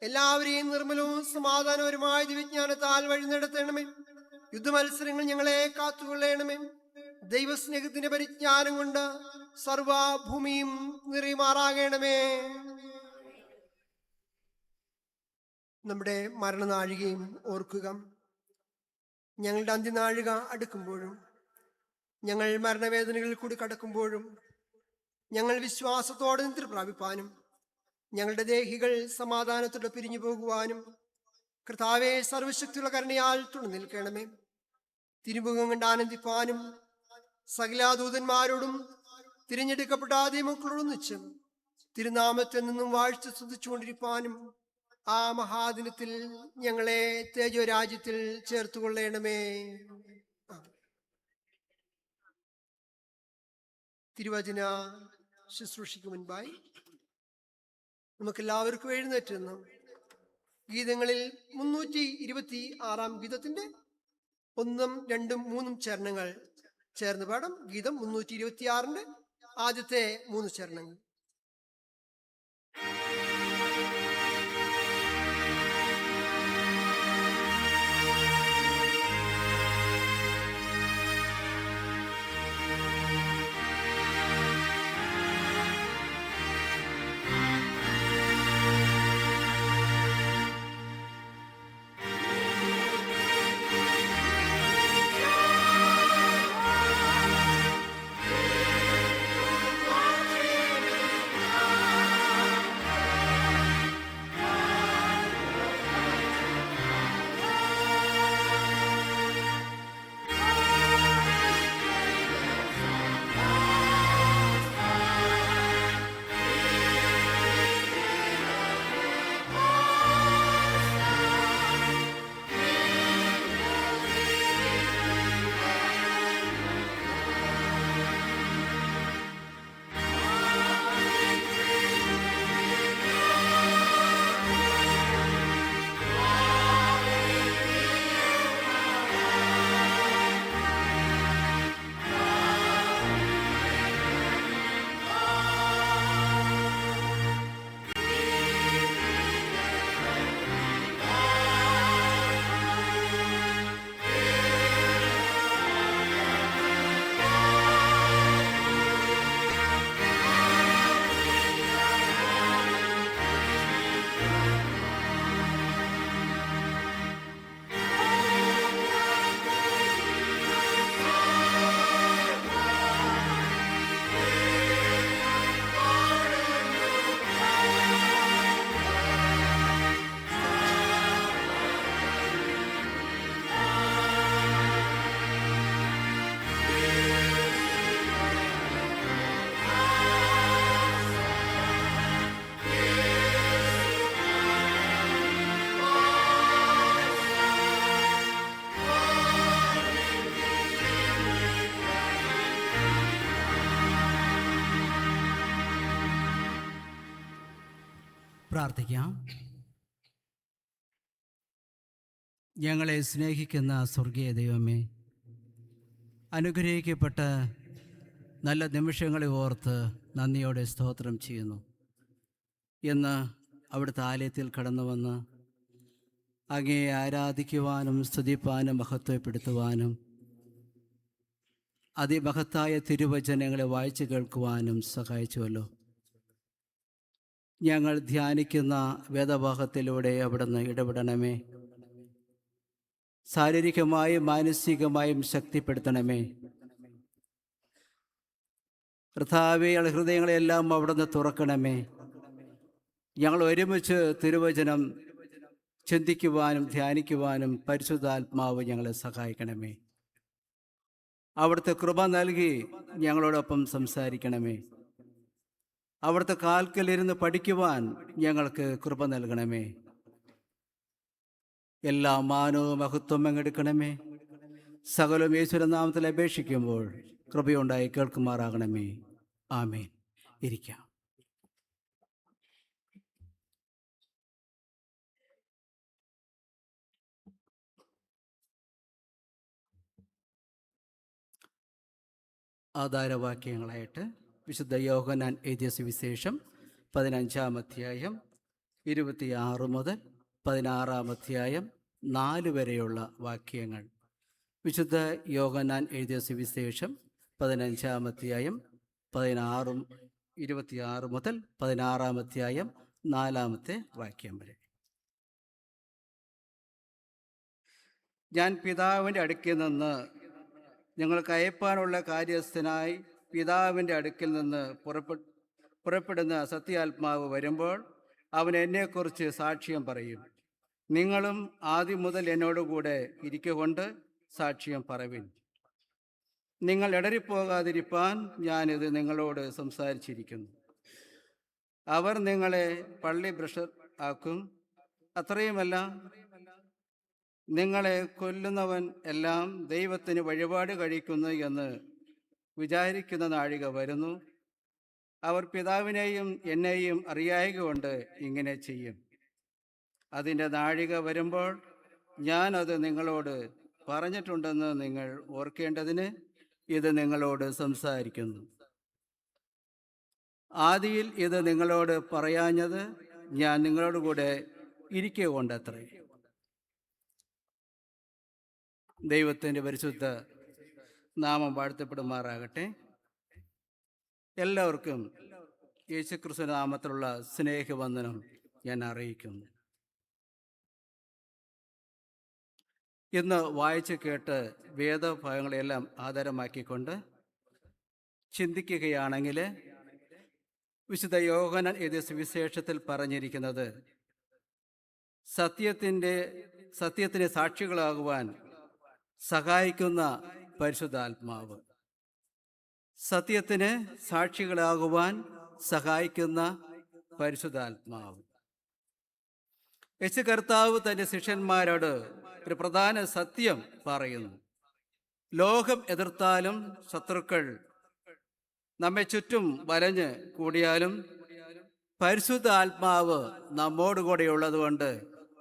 എല്ലാവരെയും നിർമ്മലവും സമാധാനപരമായ ദിവ്യജ്ഞാനത്താൽ വഴി നടത്തണമേ. യുദ്ധമത്സരങ്ങൾ ഞങ്ങളെ കാത്തുകൊള്ളണമേ. ദൈവസ്നേഹത്തിന്റെ പരിജ്ഞാനം കൊണ്ട് സർവഭൂമിയും നിറയുമാറാകണമേ. നമ്മുടെ മരണനാഴികയും ഓർക്കുക. ഞങ്ങളുടെ അന്ത്യനാഴിക അടുക്കുമ്പോഴും ഞങ്ങൾ മരണവേദനകളിൽ കൂടി കടക്കുമ്പോഴും ഞങ്ങൾ വിശ്വാസത്തോടെ നിദ്ര പ്രാപിപ്പാനും ഞങ്ങളുടെ ദേഹികൾ സമാധാനത്തോടെ പിരിഞ്ഞു പോകുവാനും കർത്താവെ സർവശക്തിയുള്ള കരുണയാൽ തുണ നിൽക്കണമേ. തിരുമുഖം കണ്ട് ആനന്ദിപ്പാനും സകല ദൂതന്മാരോടും തിരഞ്ഞെടുക്കപ്പെട്ട ദൈവമക്കളോടൊന്നിച്ച് തിരുനാമത്തിൽ നിന്നും വാഴ്ച സ്തുതിച്ചുകൊണ്ടിരിപ്പാനും ആ മഹാദിനത്തിൽ ഞങ്ങളെ തേജോ രാജ്യത്തിൽ ചേർത്തുകൊള്ളണമേ. തിരുവചന ശുശ്രൂഷയ്ക്ക് മുൻപായി നമുക്കെല്ലാവർക്കും എഴുന്നേറ്റ് നിന്ന് ഗീതങ്ങളിൽ 326 ഗീതത്തിന്റെ 1, 2, 3 ചരണങ്ങൾ ചേർന്ന് പാടാം. ഗീതം 326 ആദ്യത്തെ 3 ചരണങ്ങൾ. പ്രാർത്ഥിക്കാം. ഞങ്ങളെ സ്നേഹിക്കുന്ന സ്വർഗീയ ദൈവമേ, അനുഗ്രഹിക്കപ്പെട്ട നല്ല നിമിഷങ്ങളെ ഓർത്ത് നന്ദിയോടെ സ്തോത്രം ചെയ്യുന്നു. ഇന്ന് അവിടുത്തെ ആലയത്തിൽ കടന്നു വന്ന് അങ്ങയെ ആരാധിക്കുവാനും സ്തുതിപ്പാനും മഹത്വപ്പെടുത്തുവാനും അതിമഹത്തായ തിരുവചനങ്ങളെ വായിച്ചു കേൾക്കുവാനും സഹായിച്ചുവല്ലോ. ഞങ്ങൾ ധ്യാനിക്കുന്ന വേദഭാഗത്തിലൂടെ അവിടുന്ന് ഇടപെടണമേ. ശാരീരികമായും മാനസികമായും ശക്തിപ്പെടുത്തണമേ. കർത്താവേ, ഹൃദയങ്ങളെല്ലാം അവിടുന്ന് തുറക്കണമേ. ഞങ്ങൾ ഒരുമിച്ച് തിരുവചനം ചിന്തിക്കുവാനും ധ്യാനിക്കുവാനും പരിശുദ്ധാത്മാവ് ഞങ്ങളെ സഹായിക്കണമേ. അവിടുത്തെ കൃപ നൽകി ഞങ്ങളോടൊപ്പം സംസാരിക്കണമേ. അവിടുത്തെ കാൽക്കലിരുന്ന് പഠിക്കുവാൻ ഞങ്ങൾക്ക് കൃപ നൽകണമേ. എല്ലാ മാനവും മഹത്വം അങ്ങെടുക്കണമേ. സകലം യേശുവിന്റെ നാമത്തിൽ അപേക്ഷിക്കുമ്പോൾ കൃപയുണ്ടായി കേൾക്കുമാറാകണമേ. ആമേൻ. ഇരിക്കാം. ആധാരവാക്യങ്ങളായിട്ട് വിശുദ്ധ യോഹന്നാൻ എഴുതിയ സുവിശേഷം 15-ാം അധ്യായം 26 മുതൽ 16-ാം അധ്യായം 4 വരെയുള്ള വാക്യങ്ങൾ. വിശുദ്ധ യോഹന്നാൻ എഴുതിയ സുവിശേഷം 15-ാം അധ്യായം 26 മുതൽ 16-ാം അധ്യായം 4-ാമത്തെ വാക്യം വരെ. ഞാൻ പിതാവിൻ്റെ അടുക്കിൽ നിന്ന് ഞങ്ങൾക്ക് അയപ്പാനുള്ള കാര്യസ്ഥനായി പിതാവിൻ്റെ അടുക്കിൽ നിന്ന് പുറപ്പെടുന്ന സത്യാത്മാവ് വരുമ്പോൾ അവൻ എന്നെക്കുറിച്ച് സാക്ഷ്യം പറയും. നിങ്ങളും ആദ്യം മുതൽ എന്നോടുകൂടെ ഇരിക്കൊണ്ട് സാക്ഷ്യം പറവിൻ. നിങ്ങൾ ഇടറിപ്പോകാതിരിപ്പാൻ ഞാനിത് നിങ്ങളോട് സംസാരിച്ചിരിക്കുന്നു. അവർ നിങ്ങളെ പള്ളി ഭ്രഷ്ടർ ആക്കും. അത്രയുമല്ല, നിങ്ങളെ കൊല്ലുന്നവൻ എല്ലാം ദൈവത്തിന് വഴിപാട് കഴിക്കുന്നു എന്ന് വിചാരിക്കുന്ന നാഴിക വരുന്നു. അവർ പിതാവിനെയും എന്നെയും അറിയായകൊണ്ട് ഇങ്ങനെ ചെയ്യും. അതിൻ്റെ നാഴിക വരുമ്പോൾ ഞാൻ അത് നിങ്ങളോട് പറഞ്ഞിട്ടുണ്ടെന്ന് നിങ്ങൾ ഓർക്കേണ്ടതിന് ഇത് നിങ്ങളോട് സംസാരിക്കുന്നു. ആദിയിൽ ഇത് നിങ്ങളോട് പറയാഞ്ഞത് ഞാൻ നിങ്ങളോട് കൂടെ ഇരിക്കുക കൊണ്ടത്രേ. ദൈവത്തിൻ്റെ പരിശുദ്ധ നാമം വാഴ്ത്തപ്പെടുമാറാകട്ടെ. എല്ലാവർക്കും യേശുക്രിസ്തു നാമത്തിലുള്ള സ്നേഹവന്ദനം ഞാൻ അറിയിക്കുന്നു. ഇന്ന് വായിച്ച് കേട്ട് വേദഭാഗങ്ങളെല്ലാം ആധാരമാക്കിക്കൊണ്ട് ചിന്തിക്കുകയാണെങ്കിൽ വിശുദ്ധ യോഹന്നാൻ എഴുതിയ സുവിശേഷത്തിൽ പറഞ്ഞിരിക്കുന്നത് സത്യത്തിന് സാക്ഷികളാകുവാൻ സഹായിക്കുന്ന പരിശുദ്ധാത്മാവ്. സത്യത്തിന് സാക്ഷികളാകുവാൻ സഹായിക്കുന്ന പരിശുദ്ധാത്മാവ്. യേശു കർത്താവ് തൻ്റെ ശിഷ്യന്മാരോട് ഒരു പ്രധാന സത്യം പറയുന്നു. ലോകം എതിർത്താലും ശത്രുക്കൾ നമ്മെ ചുറ്റും വലഞ്ഞ് കൂടിയാലും പരിശുദ്ധ ആത്മാവ് നമ്മോടുകൂടെ ഉള്ളതുകൊണ്ട്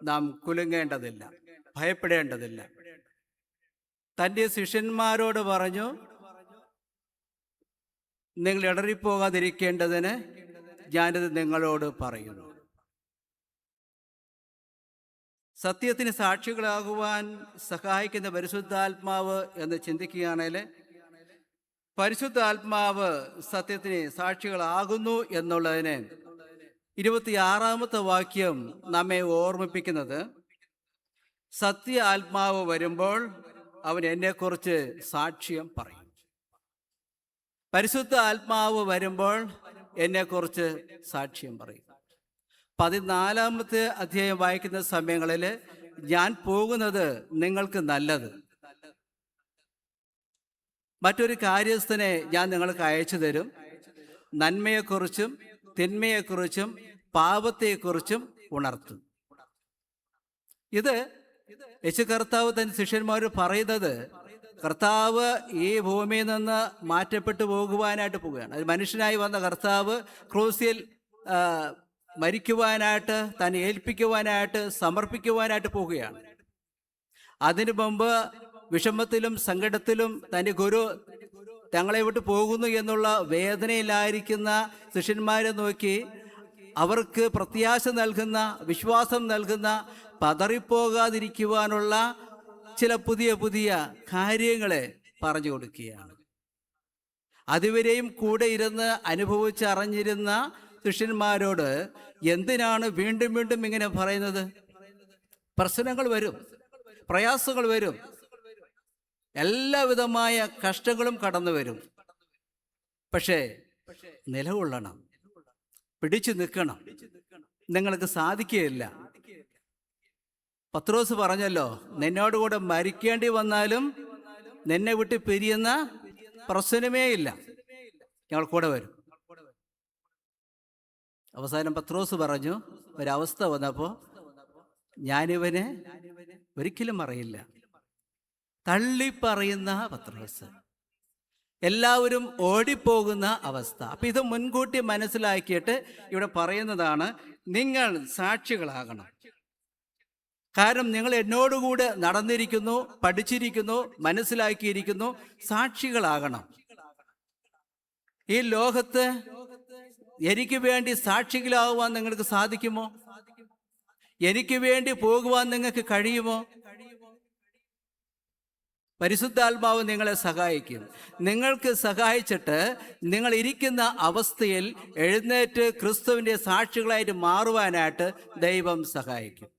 നാം കുലുങ്ങേണ്ടതില്ല, ഭയപ്പെടേണ്ടതില്ല. തൻ്റെ ശിഷ്യന്മാരോട് പറഞ്ഞു, നിങ്ങൾ ഇടറിപ്പോകാതിരിക്കേണ്ടതിന് ഞാനിത് നിങ്ങളോട് പറയുന്നു. സത്യത്തിന് സാക്ഷികളാകുവാൻ സഹായിക്കുന്ന പരിശുദ്ധാത്മാവ് എന്ന് ചിന്തിക്കുകയാണെങ്കിൽ പരിശുദ്ധാത്മാവ് സത്യത്തിന് സാക്ഷികളാകുന്നു എന്നുള്ളതിന് 26-ാമത്തെ വാക്യം നമ്മെ ഓർമ്മിപ്പിക്കുന്നത്, സത്യ ആത്മാവ് വരുമ്പോൾ അവൻ എന്നെക്കുറിച്ച് സാക്ഷ്യം പറയും. പരിശുദ്ധ ആത്മാവ് വരുമ്പോൾ എന്നെക്കുറിച്ച് സാക്ഷ്യം പറയും. 14-ാമത്തെ അധ്യായം വായിക്കുന്ന സമയങ്ങളിൽ ഞാൻ പോകുന്നത് നിങ്ങൾക്ക് നല്ലത്, മറ്റൊരു കാര്യസ്ഥനെ ഞാൻ നിങ്ങൾക്ക് അയച്ചു തരും, നന്മയെക്കുറിച്ചും തിന്മയെക്കുറിച്ചും പാപത്തെക്കുറിച്ചും ഉണർത്തും. ഇത് യേശു കർത്താവ് തന്റെ ശിഷ്യന്മാർ പറയുന്നത് കർത്താവ് ഈ ഭൂമിയിൽ നിന്ന് മാറ്റപ്പെട്ടു പോകുവാനായിട്ട് പോവുകയാണ്. അത് മനുഷ്യനായി വന്ന കർത്താവ് ക്രൂസിൽ മരിക്കുവാനായിട്ട്, തന്നെ ഏൽപ്പിക്കുവാനായിട്ട്, സമർപ്പിക്കുവാനായിട്ട് പോവുകയാണ്. അതിനു മുമ്പ് വിഷമത്തിലും സങ്കടത്തിലും തൻ്റെ ഗുരു തങ്ങളെ വിട്ട് പോകുന്നു എന്നുള്ള വേദനയിലായിരിക്കുന്ന ശിഷ്യന്മാരെ നോക്കി അവർക്ക് പ്രത്യാശ നൽകുന്ന, വിശ്വാസം നൽകുന്ന, പതറിപ്പോകാതിരിക്കുവാനുള്ള ചില പുതിയ പുതിയ കാര്യങ്ങളെ പറഞ്ഞു കൊടുക്കുകയാണ്. അതുവരെയും കൂടെ ഇരുന്ന് അനുഭവിച്ചറിഞ്ഞിരുന്ന ശിഷ്യന്മാരോട് എന്തിനാണ് വീണ്ടും വീണ്ടും ഇങ്ങനെ പറയുന്നത്? പ്രശ്നങ്ങൾ വരും, പ്രയാസങ്ങൾ വരും, എല്ലാവിധമായ കഷ്ടങ്ങളും കടന്നു വരും. പക്ഷേ നിലകൊള്ളണം, പിടിച്ചു നിൽക്കണം. നിങ്ങൾക്ക് സാധിക്കുകയില്ല. പത്രോസ് പറഞ്ഞല്ലോ, നിന്നോടുകൂടെ മരിക്കേണ്ടി വന്നാലും നിന്നെ വിട്ട് പിരിയുന്ന പ്രശ്നമേ ഇല്ല, ഞങ്ങൾ കൂടെ വരും. അവസാനം പത്രോസ് പറഞ്ഞു, ഒരവസ്ഥ വന്നപ്പോൾ ഞാനിവനെ ഒരിക്കലും അറിയില്ല. തള്ളിപ്പറയുന്ന പത്രോസ്, എല്ലാവരും ഓടിപ്പോകുന്ന അവസ്ഥ. അപ്പം ഇത് മുൻകൂട്ടി മനസ്സിലാക്കിയിട്ട് ഇവിടെ പറയുന്നതാണ്, നിങ്ങൾ സാക്ഷികളാകണം. കാരണം നിങ്ങൾ എന്നോടുകൂടെ നടന്നിരിക്കുന്നു, പഠിച്ചിരിക്കുന്നു, മനസ്സിലാക്കിയിരിക്കുന്നു. സാക്ഷികളാകണം. ഈ ലോകത്ത് എനിക്ക് വേണ്ടി സാക്ഷികളാകുവാൻ നിങ്ങൾക്ക് സാധിക്കുമോ? എനിക്ക് വേണ്ടി പോകുവാൻ നിങ്ങൾക്ക് കഴിയുമോ? പരിശുദ്ധാത്മാവ് നിങ്ങളെ സഹായിക്കും. നിങ്ങൾക്ക് സഹായിച്ചിട്ട് നിങ്ങൾ ഇരിക്കുന്ന അവസ്ഥയിൽ എഴുന്നേറ്റ് ക്രിസ്തുവിൻ്റെ സാക്ഷികളായിട്ട് മാറുവാനായിട്ട് ദൈവം സഹായിക്കും.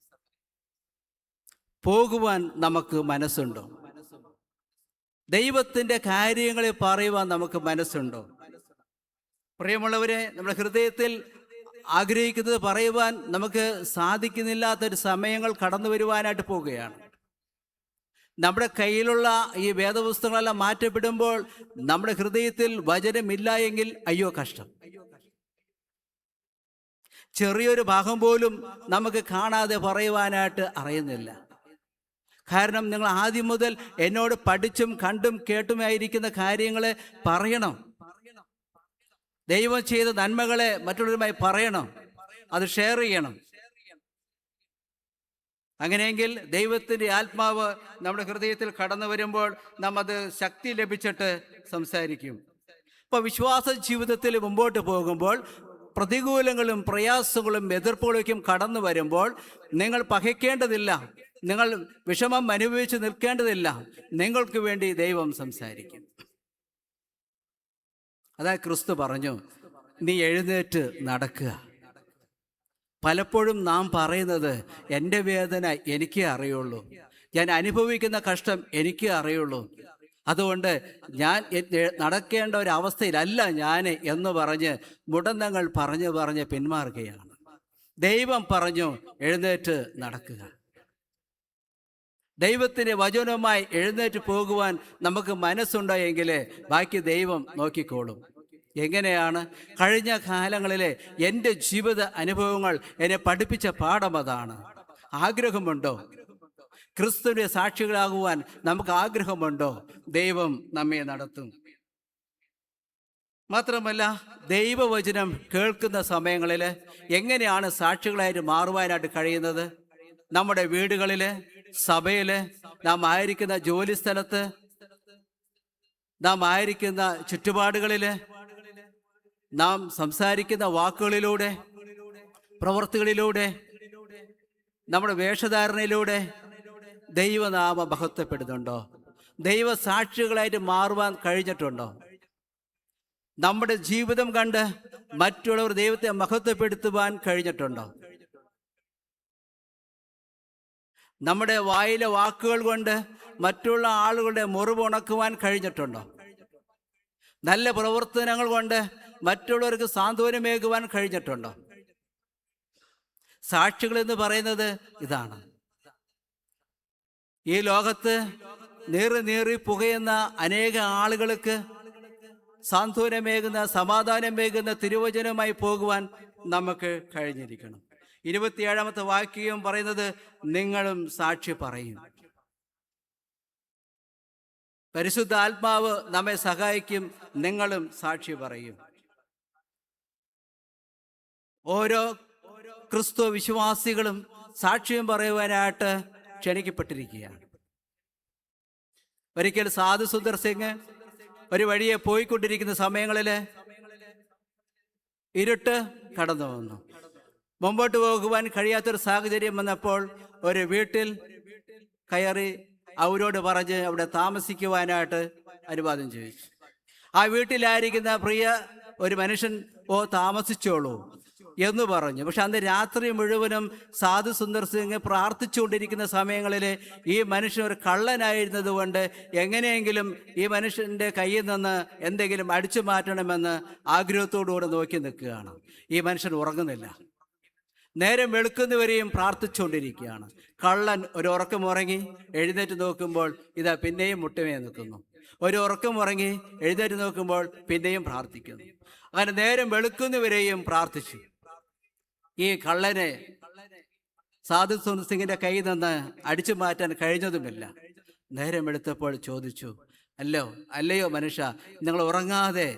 പോകുവാൻ നമുക്ക് മനസ്സുണ്ടോ? ദൈവത്തിൻ്റെ കാര്യങ്ങളെ പറയുവാൻ നമുക്ക് മനസ്സുണ്ടോ? പ്രിയമുള്ളവരെ, നമ്മുടെ ഹൃദയത്തിൽ ആഗ്രഹിക്കുന്നത് പറയുവാൻ നമുക്ക് സാധിക്കുന്നില്ലാത്തൊരു സമയങ്ങൾ കടന്നു വരുവാനായിട്ട് പോവുകയാണ്. നമ്മുടെ കയ്യിലുള്ള ഈ വേദപുസ്തകങ്ങളെല്ലാം മാറ്റപ്പെടുമ്പോൾ നമ്മുടെ ഹൃദയത്തിൽ വചനമില്ല എങ്കിൽ അയ്യോ കഷ്ടം. ചെറിയൊരു ഭാഗം പോലും നമുക്ക് കാണാതെ പറയുവാനായിട്ട് അറിയുന്നില്ല. കാരണം നിങ്ങൾ ആദ്യം മുതൽ എന്നോട് പഠിച്ചും കണ്ടും കേട്ടുമായിരിക്കുന്ന കാര്യങ്ങളെ പറയണം. ദൈവം ചെയ്ത നന്മകളെ മറ്റുള്ളവരുമായി പറയണം, അത് ഷെയർ ചെയ്യണം. അങ്ങനെയെങ്കിൽ ദൈവത്തിൻ്റെ ആത്മാവ് നമ്മുടെ ഹൃദയത്തിൽ കടന്നു വരുമ്പോൾ നാം അത് ശക്തി ലഭിച്ചിട്ട് സംസാരിക്കും. ഇപ്പോൾ വിശ്വാസ ജീവിതത്തിൽ മുമ്പോട്ട് പോകുമ്പോൾ പ്രതികൂലങ്ങളും പ്രയാസങ്ങളും എതിർപ്പുകളൊക്കെ കടന്നു വരുമ്പോൾ നിങ്ങൾ പകയ്ക്കേണ്ടതില്ല, നിങ്ങൾ വിഷമം അനുഭവിച്ച് നിൽക്കേണ്ടതില്ല. നിങ്ങൾക്ക് വേണ്ടി ദൈവം സംസാരിക്കും. അതാ ക്രിസ്തു പറഞ്ഞു, നീ എഴുന്നേറ്റ് നടക്കുക. പലപ്പോഴും നാം പറയുന്നത്, എൻ്റെ വേദന എനിക്കേ അറിയുള്ളൂ, ഞാൻ അനുഭവിക്കുന്ന കഷ്ടം എനിക്കേ അറിയുള്ളൂ, അതുകൊണ്ട് ഞാൻ നടക്കേണ്ട ഒരവസ്ഥയിലല്ല ഞാൻ എന്ന് പറഞ്ഞ് മുടന്തങ്ങൾ പറഞ്ഞ് പിന്മാറുകയാണ്. ദൈവം പറഞ്ഞു, എഴുന്നേറ്റ് നടക്കുക. ദൈവത്തിൻ്റെ വചനവുമായി എഴുന്നേറ്റ് പോകുവാൻ നമുക്ക് മനസ്സുണ്ടോ എങ്കിൽ ബാക്കി ദൈവം നോക്കിക്കോളും. എങ്ങനെയാണ്? കഴിഞ്ഞ കാലങ്ങളിലെ എൻ്റെ ജീവിത അനുഭവങ്ങൾ എന്നെ പഠിപ്പിച്ച പാഠം അതാണ്. ആഗ്രഹമുണ്ടോ? ക്രിസ്തുവിൻ്റെ സാക്ഷികളാകുവാൻ നമുക്ക് ആഗ്രഹമുണ്ടോ? ദൈവം നമ്മെ നടത്തും. മാത്രമല്ല, ദൈവവചനം കേൾക്കുന്ന സമയങ്ങളിൽ എങ്ങനെയാണ് സാക്ഷികളായിട്ട് മാറുവാനായിട്ട് കഴിയുന്നത്? നമ്മുടെ വീടുകളിൽ, സഭയിൽ, നാം ആയിരിക്കുന്ന ജോലി സ്ഥലത്ത്, നാം ആയിരിക്കുന്ന ചുറ്റുപാടുകളിൽ, നാം സംസാരിക്കുന്ന വാക്കുകളിലൂടെ, പ്രവൃത്തികളിലൂടെ, നമ്മുടെ വേഷധാരണയിലൂടെ ദൈവനാമം മഹത്വപ്പെടുന്നുണ്ടോ? ദൈവ സാക്ഷികളായിട്ട് മാറുവാൻ കഴിഞ്ഞിട്ടുണ്ടോ? നമ്മുടെ ജീവിതം കണ്ട് മറ്റുള്ളവർ ദൈവത്തെ മഹത്വപ്പെടുത്തുവാൻ കഴിഞ്ഞിട്ടുണ്ടോ? നമ്മുടെ വായിലെ വാക്കുകൾ കൊണ്ട് മറ്റുള്ള ആളുകളുടെ മുറിവ് ഉണക്കുവാൻ കഴിഞ്ഞിട്ടുണ്ടോ? നല്ല പ്രവർത്തനങ്ങൾ കൊണ്ട് മറ്റുള്ളവർക്ക് സാന്ത്വനമേകുവാൻ കഴിഞ്ഞിട്ടുണ്ടോ? സാക്ഷികൾ എന്ന് പറയുന്നത് ഇതാണ്. ഈ ലോകത്ത് നീറി പുകയുന്ന അനേക ആളുകൾക്ക് സാന്ത്വനമേകുന്ന, സമാധാനമേകുന്ന തിരുവചനവുമായി പോകുവാൻ നമുക്ക് കഴിഞ്ഞിരിക്കണം. 27-ാമത്തെ വാക്യം പറയുന്നത്, നിങ്ങളും സാക്ഷി പറയും. പരിശുദ്ധ ആത്മാവ് നമ്മെ സഹായിക്കും, നിങ്ങളും സാക്ഷി പറയും. ഓരോ ക്രിസ്തു വിശ്വാസികളും സാക്ഷ്യം പറയുവാനായിട്ട് ക്ഷണിക്കപ്പെട്ടിരിക്കുകയാണ്. ഒരിക്കൽ സാധു സുന്ദർ സിംഗ് ഒരു വഴിയെ പോയിക്കൊണ്ടിരിക്കുന്ന സമയങ്ങളിൽ ഇരുട്ട് കടന്നു വന്നു. മുമ്പോട്ട് പോകുവാൻ കഴിയാത്തൊരു സാഹചര്യം വന്നപ്പോൾ ഒരു വീട്ടിൽ കയറി അവരോട് പറഞ്ഞ് അവിടെ താമസിക്കുവാനായിട്ട് അനുവാദം ചോദിച്ചു. ആ വീട്ടിലായിരിക്കുന്ന പ്രിയ ഒരു മനുഷ്യൻ താമസിച്ചോളൂ എന്ന് പറഞ്ഞു. പക്ഷെ അന്ന് രാത്രി മുഴുവനും സാധു സുന്ദർ സിംഗ് പ്രാർത്ഥിച്ചുകൊണ്ടിരിക്കുന്ന സമയങ്ങളിൽ ഈ മനുഷ്യൻ ഒരു കള്ളനായിരുന്നത് കൊണ്ട് എങ്ങനെയെങ്കിലും ഈ മനുഷ്യൻ്റെ കയ്യിൽ നിന്ന് എന്തെങ്കിലും അടിച്ചു മാറ്റണമെന്ന് ആഗ്രഹത്തോടുകൂടെ നോക്കി നിൽക്കുകയാണ്. ഈ മനുഷ്യൻ ഉറങ്ങുന്നില്ല. നേരം വെളുക്കുന്നവരെയും പ്രാർത്ഥിച്ചുകൊണ്ടിരിക്കുകയാണ്. കള്ളൻ ഒരു ഉറക്കം ഉറങ്ങി എഴുന്നേറ്റ് നോക്കുമ്പോൾ ഇതാ പിന്നെയും മുട്ടുമേ നിൽക്കുന്നു. ഒരു ഉറക്കം ഉറങ്ങി എഴുന്നേറ്റ് നോക്കുമ്പോൾ പിന്നെയും പ്രാർത്ഥിക്കുന്നു. അങ്ങനെ നേരം വെളുക്കുന്നവരെയും പ്രാർത്ഥിച്ചു. ഈ കള്ളനെ സാധു സുന്ദർ സിംഗിന്റെ കയ്യിൽ നിന്ന് അടിച്ചു മാറ്റാൻ കഴിഞ്ഞതുമില്ല. നേരം വെളുത്തപ്പോൾ ചോദിച്ചു, അല്ലയോ മനുഷ്യ, നിങ്ങൾ ഉറങ്ങാതെ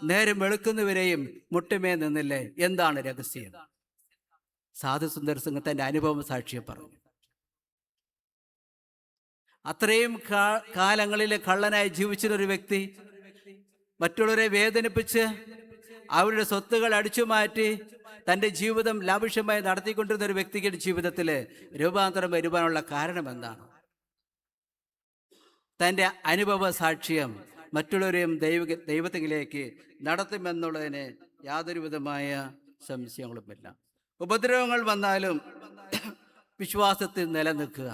നേരം വെളുക്കുന്നവരെയും മുട്ടുമേ നിന്നില്ലേ? എന്താണ് രഹസ്യം? സാധു സുന്ദർ സിംഗ് തന്റെ അനുഭവം സാക്ഷ്യം പറഞ്ഞു. അത്രയും കാലങ്ങളിൽ കള്ളനായി ജീവിച്ചിരുന്ന ഒരു വ്യക്തി മറ്റുള്ളവരെ വേദനിപ്പിച്ച് അവരുടെ സ്വത്തുകൾ അടിച്ചു മാറ്റി തൻ്റെ ജീവിതം ലാഭിഷ്യമായി നടത്തിക്കൊണ്ടിരുന്ന ഒരു വ്യക്തിയുടെ ജീവിതത്തിൽ രൂപാന്തരം വരുവാനുള്ള കാരണം എന്താണ്? തൻ്റെ അനുഭവ സാക്ഷ്യം മറ്റുള്ളവരെയും ദൈവത്തിലേക്ക് നടത്തുമെന്നുള്ളതിന് യാതൊരു വിധമായ സംശയങ്ങളുമില്ല. ഉപദ്രവങ്ങൾ വന്നാലും വിശ്വാസത്തിൽ നിലനിൽക്കുക.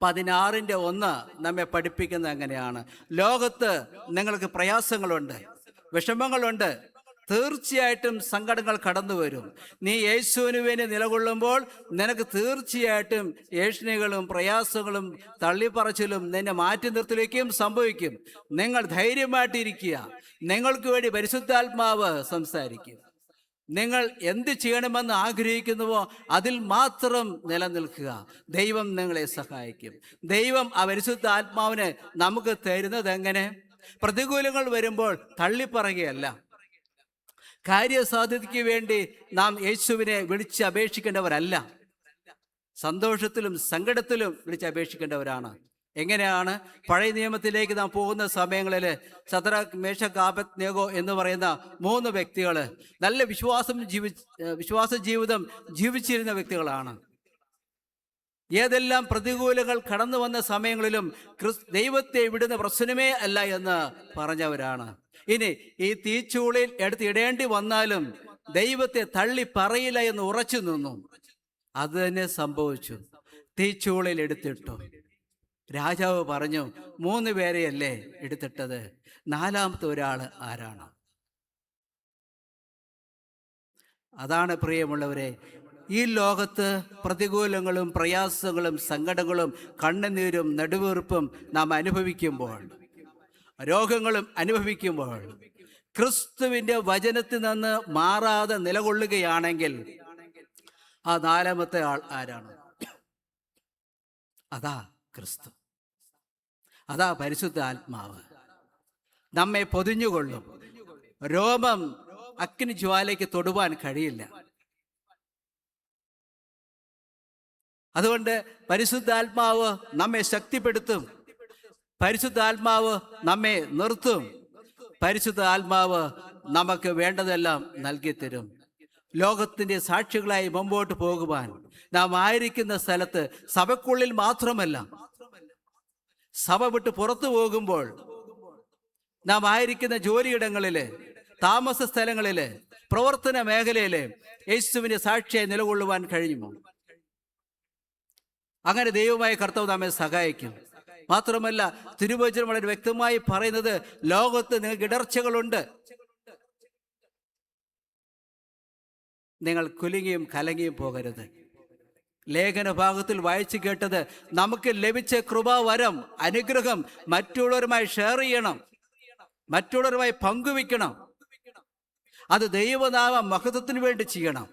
16:1 നമ്മെ പഠിപ്പിക്കുന്നത് അങ്ങനെയാണ്. ലോകത്ത് നിങ്ങൾക്ക് പ്രയാസങ്ങളുണ്ട്, വിഷമങ്ങളുണ്ട്, തീർച്ചയായിട്ടും സങ്കടങ്ങൾ കടന്നു വരും. നീ യേശുവിന് വേണ്ടി നിലകൊള്ളുമ്പോൾ നിനക്ക് തീർച്ചയായിട്ടും ഏഷണികളും പ്രയാസങ്ങളും തള്ളിപ്പറച്ചിലും നിന്നെ മാറ്റി നിർത്തലേക്കും സംഭവിക്കും. നിങ്ങൾ ധൈര്യമായിട്ടിരിക്കുക. നിങ്ങൾക്ക് വേണ്ടി പരിശുദ്ധാത്മാവ് സംസാരിക്കും. നിങ്ങൾ എന്ത് ചെയ്യണമെന്ന് ആഗ്രഹിക്കുന്നുവോ അതിൽ മാത്രം നിലനിൽക്കുക. ദൈവം നിങ്ങളെ സഹായിക്കും. ദൈവം ആ പരിശുദ്ധ ആത്മാവിനെ നമുക്ക് തരുന്നത് എങ്ങനെ? പ്രതികൂലങ്ങൾ വരുമ്പോൾ തള്ളിപ്പറയുകയല്ല. കാര്യസാധ്യതയ്ക്ക് വേണ്ടി നാം യേശുവിനെ വിളിച്ച് അപേക്ഷിക്കേണ്ടവരല്ല. സന്തോഷത്തിലും സങ്കടത്തിലും വിളിച്ച് അപേക്ഷിക്കേണ്ടവരാണ്. എങ്ങനെയാണ്? പഴയ നിയമത്തിലേക്ക് നാം പോകുന്ന സമയങ്ങളിൽ ശദ്രക്ക്, മേശക്ക്, ആബേദ്നേഗോ എന്ന് പറയുന്ന 3 വ്യക്തികൾ നല്ല വിശ്വാസ ജീവിതം ജീവിച്ചിരുന്ന വ്യക്തികളാണ്. ഏതെല്ലാം പ്രതികൂലങ്ങൾ കടന്നു വന്ന സമയങ്ങളിലും ദൈവത്തെ വിടുന്ന പ്രശ്നമേ അല്ല എന്ന് പറഞ്ഞവരാണ്. ഇനി ഈ തീച്ചൂളിൽ എടുത്തിടേണ്ടി വന്നാലും ദൈവത്തെ തള്ളി പറയില്ല എന്ന് ഉറച്ചു നിന്നു. അത് തന്നെ സംഭവിച്ചു. തീച്ചൂളിൽ എടുത്തിട്ടു. രാജാവ് പറഞ്ഞു, 3 പേരെയല്ലേ എടുത്തിട്ടത്, 4ാമത്തെ ഒരാൾ ആരാണ്? അതാണ് പ്രിയമുള്ളവരെ, ഈ ലോകത്ത് പ്രതികൂലങ്ങളും പ്രയാസങ്ങളും സങ്കടങ്ങളും കണ്ണുനീരും നെടുവീർപ്പും നാം അനുഭവിക്കുമ്പോൾ, രോഗങ്ങളും അനുഭവിക്കുമ്പോൾ, ക്രിസ്തുവിൻ്റെ വചനത്തിൽ നിന്ന് മാറാതെ നിലകൊള്ളുകയാണെങ്കിൽ ആ 4ാമത്തെ ആൾ ആരാണ്? അതാ ക്രിസ്തു. അതാ പരിശുദ്ധ ആത്മാവ്. നമ്മെ പൊതിഞ്ഞുകൊള്ളും. രോമം അഗ്നി ജ്വാലയ്ക്ക് തൊടുവാൻ കഴിയില്ല. അതുകൊണ്ട് പരിശുദ്ധാത്മാവ് നമ്മെ ശക്തിപ്പെടുത്തും. പരിശുദ്ധാത്മാവ് നമ്മെ നിർത്തും. പരിശുദ്ധ ആത്മാവ് നമുക്ക് വേണ്ടതെല്ലാം നൽകിത്തരും. ലോകത്തിൻ്റെ സാക്ഷികളായി മുമ്പോട്ട് പോകുവാൻ നാം ആയിരിക്കുന്ന സ്ഥലത്ത്, സഭയ്ക്കുള്ളിൽ മാത്രമല്ല, സഭ വിട്ട് പുറത്തു പോകുമ്പോൾ, നാം ആയിരിക്കുന്ന ജോലിയിടങ്ങളിൽ, താമസ സ്ഥലങ്ങളിൽ, പ്രവർത്തന മേഖലയിൽ യേശുവിൻ്റെ സാക്ഷിയായി നിലകൊള്ളുവാൻ കഴിയുമോ? അങ്ങനെ ദൈവമായ കർത്താവ് നമ്മെ സഹായിക്കും. മാത്രമല്ല, തിരുവചനം വളരെ വ്യക്തമായി പറയുന്നത്, ലോകത്ത് നിങ്ങൾക്ക് ഇടർച്ചകളുണ്ട്, നിങ്ങൾ കുലുങ്ങിയും കലങ്ങിയും പോകരുത്. ലേഖന ഭാഗത്തിൽ വായിച്ചു കേട്ടത്, നമുക്ക് ലഭിച്ച കൃപാവരം, അനുഗ്രഹം മറ്റുള്ളവരുമായി ഷെയർ ചെയ്യണം, മറ്റുള്ളവരുമായി പങ്കുവെക്കണം. അത് ദൈവനാമ മഹത്വത്തിന് വേണ്ടി ചെയ്യണം.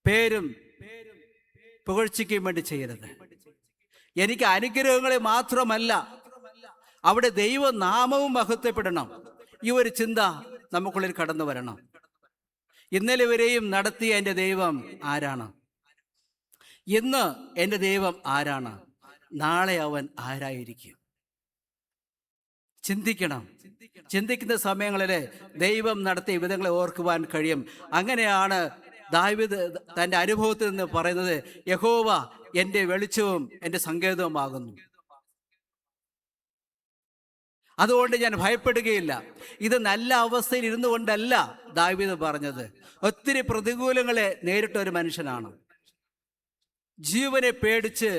പേരും പുകഴ്ചയ്ക്കും വേണ്ടി ചെയ്യരുത്. എനിക്ക് അനുഗ്രഹങ്ങളെ മാത്രമല്ല, അവിടെ ദൈവനാമവും മഹത്വപ്പെടണം. ഈ ഒരു ചിന്ത നമുക്കുള്ളിൽ കടന്നു വരണം. ഇന്നലെ വരെയും നടത്തിയ എൻ്റെ ദൈവം ആരാണ്? ഇന്ന് എൻ്റെ ദൈവം ആരാണ്? നാളെ അവൻ ആരായിരിക്കും? ചിന്തിക്കണം. ചിന്തിക്കുന്ന സമയങ്ങളിൽ ദൈവം നടത്തിയ വിധങ്ങളെ ഓർക്കുവാൻ കഴിയും. അങ്ങനെയാണ് ദാവീദ് തൻ്റെ അനുഭവത്തിൽ നിന്ന് പറയുന്നത്, യഹോവ എൻ്റെ വെളിച്ചവും എൻ്റെ സങ്കേതവുമാകുന്നു. അതുകൊണ്ട് ഞാൻ ഭയപ്പെടുകയില്ല. ഇത് നല്ല അവസ്ഥയിൽ ഇരുന്നു കൊണ്ടല്ല ദാവീദ് പറഞ്ഞത്. ഒത്തിരി പ്രതികൂലങ്ങളെ നേരിട്ട ഒരു മനുഷ്യനാണ്. ജീവനെ പേടിച്ച്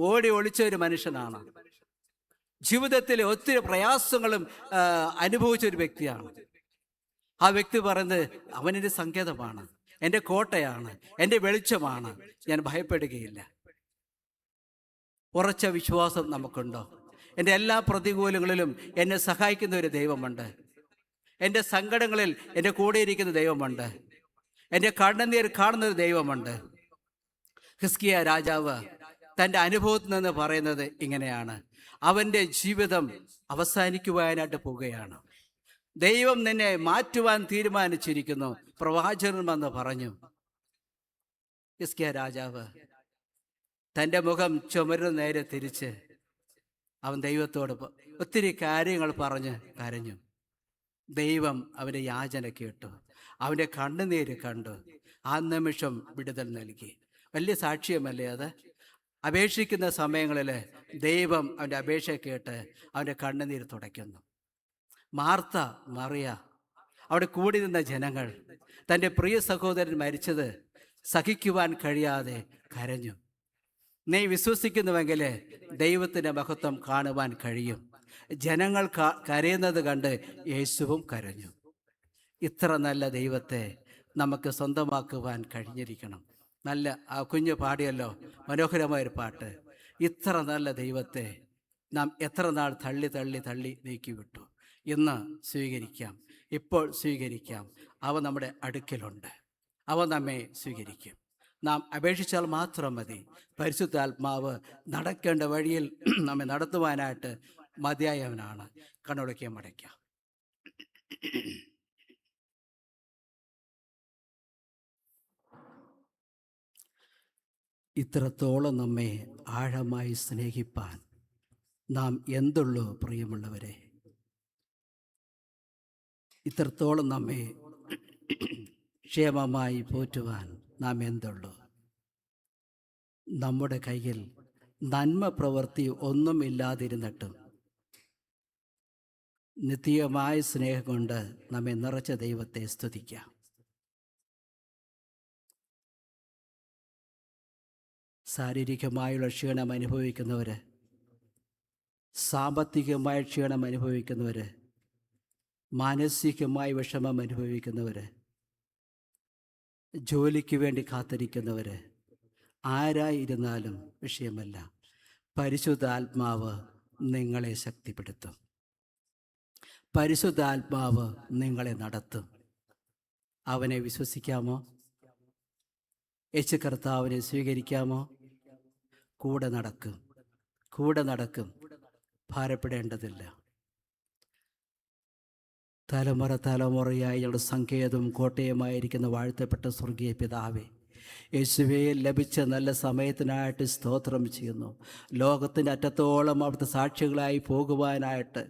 ഓടി ഒളിച്ച ഒരു മനുഷ്യനാണ്. ജീവിതത്തിൽ ഒത്തിരി പ്രയാസങ്ങളും അനുഭവിച്ച ഒരു വ്യക്തിയാണ്. ആ വ്യക്തി പറയുന്നത്, അവനെൻ്റെ സങ്കേതമാണ്, എൻ്റെ കോട്ടയാണ്, എൻ്റെ വെളിച്ചമാണ്, ഞാൻ ഭയപ്പെടുകയില്ല. ഉറച്ച വിശ്വാസം നമുക്കുണ്ടോ? എൻ്റെ എല്ലാ പ്രതികൂലങ്ങളിലും എന്നെ സഹായിക്കുന്ന ഒരു ദൈവമുണ്ട്. എൻ്റെ സങ്കടങ്ങളിൽ എൻ്റെ കൂടെ ഇരിക്കുന്ന ദൈവമുണ്ട്. എൻ്റെ കണ്ണുനീർ കാണുന്ന ഒരു ദൈവമുണ്ട്. ഹിസ്കിയ രാജാവ് തൻ്റെ അനുഭവത്തിൽ നിന്ന് പറയുന്നത് ഇങ്ങനെയാണ്: അവൻ്റെ ജീവിതം അവസാനിക്കുവാനായിട്ട് പോവുകയാണ്. ദൈവം നിന്നെ മാറ്റുവാൻ തീരുമാനിച്ചിരിക്കുന്നു, പ്രവാചകൻ വന്ന് പറഞ്ഞു. ഹിസ്കിയ രാജാവ് തൻ്റെ മുഖം ചുമരിന് നേരെ തിരിച്ച് അവൻ ദൈവത്തോട് ഒത്തിരി കാര്യങ്ങൾ പറഞ്ഞ് കരഞ്ഞു. ദൈവം അവൻ്റെ യാചന കേട്ടു, അവൻ്റെ കണ്ണുനീര് കണ്ടു. ആ നിമിഷം വിടുതൽ നൽകി. വലിയ സാക്ഷ്യമല്ലേ അത്? അപേക്ഷിക്കുന്ന സമയങ്ങളിൽ ദൈവം അവൻ്റെ അപേക്ഷ കേട്ട് അവൻ്റെ കണ്ണുനീര് തുടയ്ക്കുന്നു. മാർത്ത, മറിയ, അവിടെ കൂടി നിന്ന ജനങ്ങൾ തൻ്റെ പ്രിയ സഹോദരൻ മരിച്ചത് സഹിക്കുവാൻ കഴിയാതെ കരഞ്ഞു. നീ വിശ്വസിക്കുന്നുവെങ്കിൽ ദൈവത്തിൻ്റെ മഹത്വം കാണുവാൻ കഴിയും. ജനങ്ങൾ കരയുന്നത് കണ്ട് യേശുവും കരഞ്ഞു. ഇത്ര നല്ല ദൈവത്തെ നമുക്ക് സ്വന്തമാക്കുവാൻ കഴിഞ്ഞിരിക്കണം. നല്ല ആ കുഞ്ഞു പാടിയല്ലോ, മനോഹരമായൊരു പാട്ട്. ഇത്ര നല്ല ദൈവത്തെ നാം എത്ര നാൾ തള്ളി തള്ളി തള്ളി നീക്കിവിട്ടു. ഇന്ന് സ്വീകരിക്കാം, ഇപ്പോൾ സ്വീകരിക്കാം. അവ നമ്മുടെ അടുക്കലുണ്ട്, അവ നമ്മെ സ്വീകരിക്കും. നാം അപേക്ഷിച്ചാൽ മാത്രം മതി. പരിശുദ്ധാത്മാവ് നടക്കേണ്ട വഴിയിൽ നമ്മെ നടത്തുവാനായിട്ട് മതിയായവനാണ്. കണ്ണുടയ്ക്കാൻ മടയ്ക്കാം. ഇത്രത്തോളം നമ്മെ ആഴമായി സ്നേഹിപ്പാൻ നാം എന്തുള്ളൂ പ്രിയമുള്ളവരെ? ഇത്രത്തോളം നമ്മെ ക്ഷേമമായി പോറ്റുവാൻ നാം എന്തുള്ളൂ? നമ്മുടെ കയ്യിൽ നന്മ പ്രവൃത്തി ഒന്നും ഇല്ലാതിരുന്നിട്ടും നിത്യമായ സ്നേഹം കൊണ്ട് നമ്മെ നിറച്ച ദൈവത്തെ സ്തുതിക്കാം. ശാരീരികമായുള്ള ക്ഷീണം അനുഭവിക്കുന്നവർ, സാമ്പത്തികമായ ക്ഷീണം അനുഭവിക്കുന്നവർ, മാനസികമായ വിഷമം അനുഭവിക്കുന്നവർ, ജോലിക്ക് വേണ്ടി കാത്തിരിക്കുന്നവർ, ആരായിരുന്നാലും വിഷയമല്ല. പരിശുദ്ധാത്മാവ് നിങ്ങളെ ശക്തിപ്പെടുത്തും. പരിശുദ്ധാത്മാവ് നിങ്ങളെ നടത്തും. അവനെ വിശ്വസിക്കാമോ? യേശു കർത്താവിനെ സ്വീകരിക്കാമോ? കൂടെ നടക്കും, കൂടെ നടക്കും. ഭാരപ്പെടേണ്ടതില്ല. തലമുറയായി ഞങ്ങളുടെ സങ്കേതവും കോട്ടയമായിരിക്കുന്ന വാഴ്ത്തപ്പെട്ട സ്വർഗീയ പിതാവേ, യേശുവേ, ലഭിച്ച നല്ല സമയത്തിനായിട്ട് സ്തോത്രം ചെയ്യുന്നു. ലോകത്തിൻ്റെ അറ്റത്തോളം അവിടുത്തെ സാക്ഷികളായി പോകുവാനായിട്ട്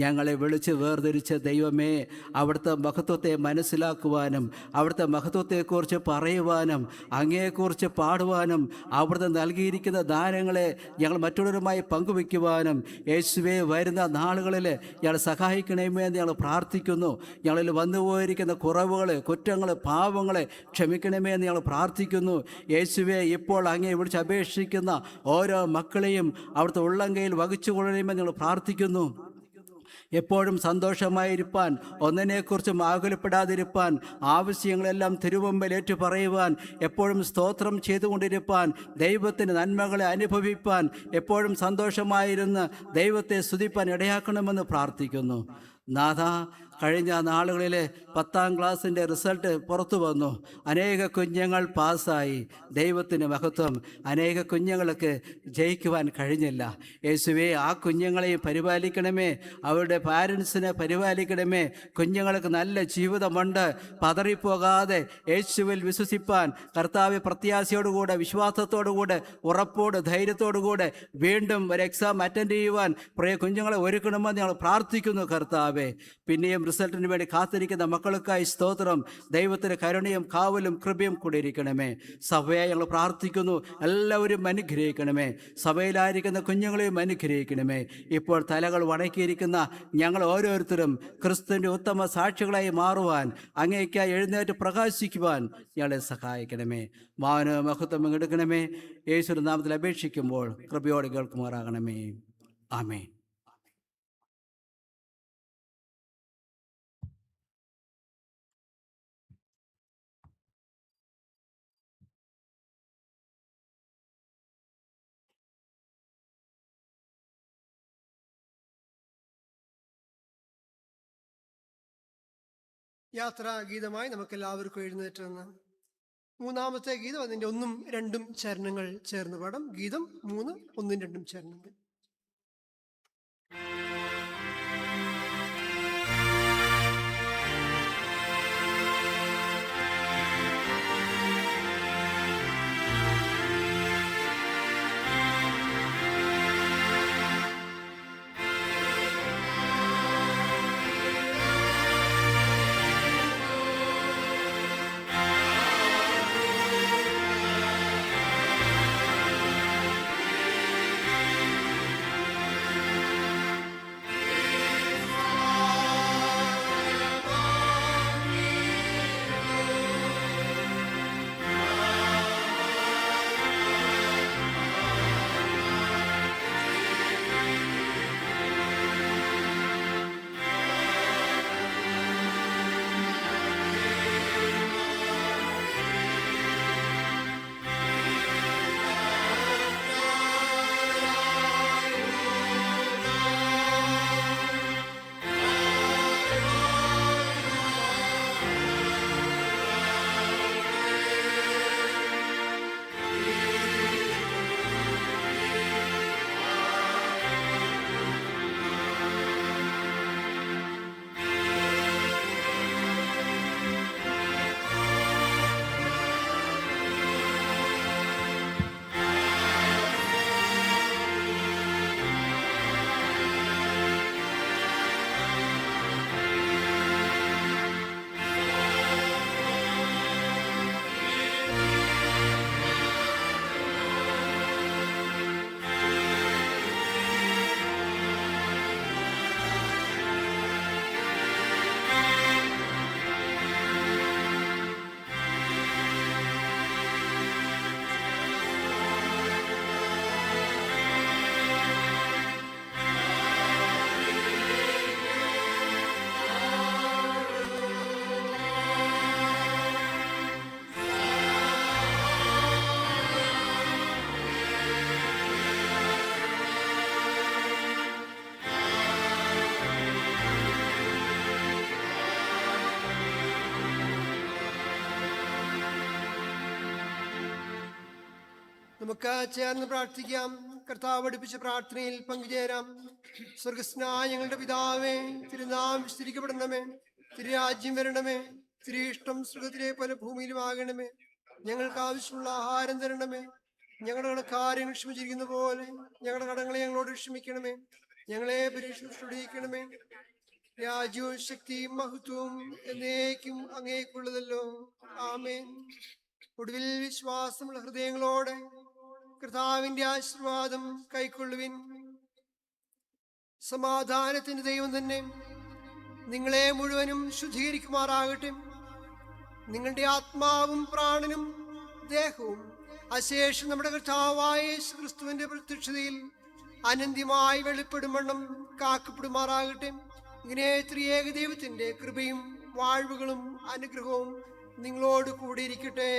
ഞങ്ങളെ വിളിച്ച് വേർതിരിച്ച ദൈവമേ, അവിടുത്തെ മഹത്വത്തെ മനസ്സിലാക്കുവാനും അവിടുത്തെ മഹത്വത്തെക്കുറിച്ച് പറയുവാനും അങ്ങയെക്കുറിച്ച് പാടുവാനും അവിടുത്തെ നൽകിയിരിക്കുന്ന ദാനങ്ങളെ ഞങ്ങൾ മറ്റുള്ളവരുമായി പങ്കുവയ്ക്കുവാനും യേശുവേ, വരുന്ന നാളുകളിൽ ഞങ്ങൾ സഹായിക്കണമേ എന്ന് ഞങ്ങൾ പ്രാർത്ഥിക്കുന്നു. ഞങ്ങളിൽ വന്നുപോയിരിക്കുന്ന കുറവുകൾ, കുറ്റങ്ങൾ, പാവങ്ങളെ ക്ഷമിക്കണമേ എന്ന് ഞങ്ങൾ പ്രാർത്ഥിക്കുന്നു. യേശുവേ, ഇപ്പോൾ അങ്ങേ വിളിച്ച് അപേക്ഷിക്കുന്ന ഓരോ മക്കളെയും അവിടുത്തെ ഉള്ളങ്കയിൽ വഹിച്ചുകൊള്ളണമെന്ന് ഞങ്ങൾ പ്രാർത്ഥിക്കുന്നു. എപ്പോഴും സന്തോഷമായിരിക്കാൻ, ഒന്നിനെക്കുറിച്ചും ആകുലപ്പെടാതിരിക്കാൻ, ആവശ്യങ്ങളെല്ലാം തിരുമുമ്പിൽ ഏറ്റു പറയുവാൻ, എപ്പോഴും സ്തോത്രം ചെയ്തുകൊണ്ടിരിക്കാൻ, ദൈവത്തിൻ്റെ നന്മകളെ അനുഭവിപ്പാൻ, എപ്പോഴും സന്തോഷമായിരുന്ന് ദൈവത്തെ സ്തുതിപ്പാൻ ഇടയാക്കണമെന്ന് പ്രാർത്ഥിക്കുന്നു. നാഥ, കഴിഞ്ഞ നാളുകളിൽ 10ാം ക്ലാസ്സിൻ്റെ റിസൾട്ട് പുറത്തു വന്നു. അനേക കുഞ്ഞുങ്ങൾ പാസ്സായി. ദൈവത്തിന് മഹത്വം. അനേക കുഞ്ഞുങ്ങൾക്ക് ജയിക്കുവാൻ കഴിഞ്ഞില്ല. യേശുവേ, ആ കുഞ്ഞുങ്ങളെയും പരിപാലിക്കണമേ, അവരുടെ പാരൻസിനെ പരിപാലിക്കണമേ. കുഞ്ഞുങ്ങൾക്ക് നല്ല ജീവിതമുണ്ട്. പതറിപ്പോകാതെ യേശുവിൽ വിശ്വസിപ്പാൻ, കർത്താവ് പ്രത്യാശയോടുകൂടെ, വിശ്വാസത്തോടുകൂടെ, ഉറപ്പോട്, ധൈര്യത്തോടുകൂടെ വീണ്ടും ഒരു എക്സാം അറ്റൻഡ് ചെയ്യുവാൻ പ്രിയ കുഞ്ഞുങ്ങളെ ഒരുക്കണമെന്ന് ഞങ്ങൾ പ്രാർത്ഥിക്കുന്നു. കർത്താവേ, കർത്താവെ. പിന്നെയും റിസൾട്ടിന് വേണ്ടി കാത്തിരിക്കുന്ന മക്കൾക്കായി സ്തോത്രം. ദൈവത്തിന് കരുണയും കാവലും കൃപയും കൂടിയിരിക്കണമേ. സഭയെ ഞങ്ങൾ പ്രാർത്ഥിക്കുന്നു, എല്ലാവരും അനുഗ്രഹിക്കണമേ. സഭയിലായിരിക്കുന്ന കുഞ്ഞുങ്ങളെയും അനുഗ്രഹിക്കണമേ. ഇപ്പോൾ തലകൾ വണക്കിയിരിക്കുന്ന ഞങ്ങൾ ഓരോരുത്തരും ക്രിസ്തുവിൻ്റെ ഉത്തമ സാക്ഷികളായി മാറുവാൻ, അങ്ങേയ്ക്കായി എഴുന്നേറ്റ് പ്രകാശിക്കുവാൻ ഞങ്ങളെ സഹായിക്കണമേ. മാനവ മഹത്വം എടുക്കണമേ. യേശുവിന്റെ നാമത്തിൽ അപേക്ഷിക്കുമ്പോൾ കൃപയോടെ കേൾക്കുമാറാകണമേ. ആമേൻ. യാത്രാ ഗീതമായി നമുക്ക് എല്ലാവർക്കും എഴുന്നേറ്റ് നിന്ന് മൂന്നാമത്തെ ഗീതം അതിൻ്റെ 1ഉം 2ഉം ചരണങ്ങൾ ചേർന്ന് പാടാം. ഗീതം 3, 1ഉം 2ഉം ചരണങ്ങൾ. നമുക്ക് ചേർന്ന് പ്രാർത്ഥിക്കാം. കർത്താവ് പഠിപ്പിച്ച പ്രാർത്ഥനയിൽ പങ്കുചേരാം. സ്വർഗസ്നായ ഞങ്ങളുടെ പിതാവേ, തിരുനാമം വിസ്തരിക്കപ്പെടണമേ. തിരുരാജ്യം വരണമേ. തിരുയിഷ്ടം സ്വർഗത്തിലെ പോലെ ഭൂമിയിലുമാകണമേ. ഞങ്ങൾക്ക് ആവശ്യമുള്ള ആഹാരം തരണമേ. ഞങ്ങളുടെ കാര്യങ്ങൾ ക്ഷമിച്ചിരിക്കുന്ന പോലെ ഞങ്ങളുടെ കടങ്ങളെ ഞങ്ങളോട് ക്ഷമിക്കണമേ. ഞങ്ങളെ പരീക്ഷിക്കണമേ. രാജ്യവും ശക്തിയും മഹത്വവും എന്നേക്കും അങ്ങേക്കുള്ളതല്ലോ. ആമേൻ. ഒടുവിൽ വിശ്വാസമുള്ള ഹൃദയങ്ങളോടെ കർത്താവിന്റെ ആശീർവാദം കൈക്കൊള്ളുവിൻ. സമാധാനത്തിന്റെ ദൈവം തന്നെ നിങ്ങളെ മുഴുവനും ശുദ്ധീകരിക്കുമാറാകട്ടെ. നിങ്ങളുടെ ആത്മാവും പ്രാണനും ദേഹവും അശേഷം നമ്മുടെ കർത്താവായ യേശു ക്രിസ്തുവിന്റെ പ്രത്യക്ഷതയിൽ അനന്ത്യമായി വെളിപ്പെടുമെണ്ണം കാക്കപ്പെടുമാറാകട്ടെ. ഇങ്ങനെ ത്രിയേക ദൈവത്തിന്റെ കൃപയും വാഴ്വുകളും അനുഗ്രഹവും നിങ്ങളോട് കൂടിയിരിക്കട്ടെ.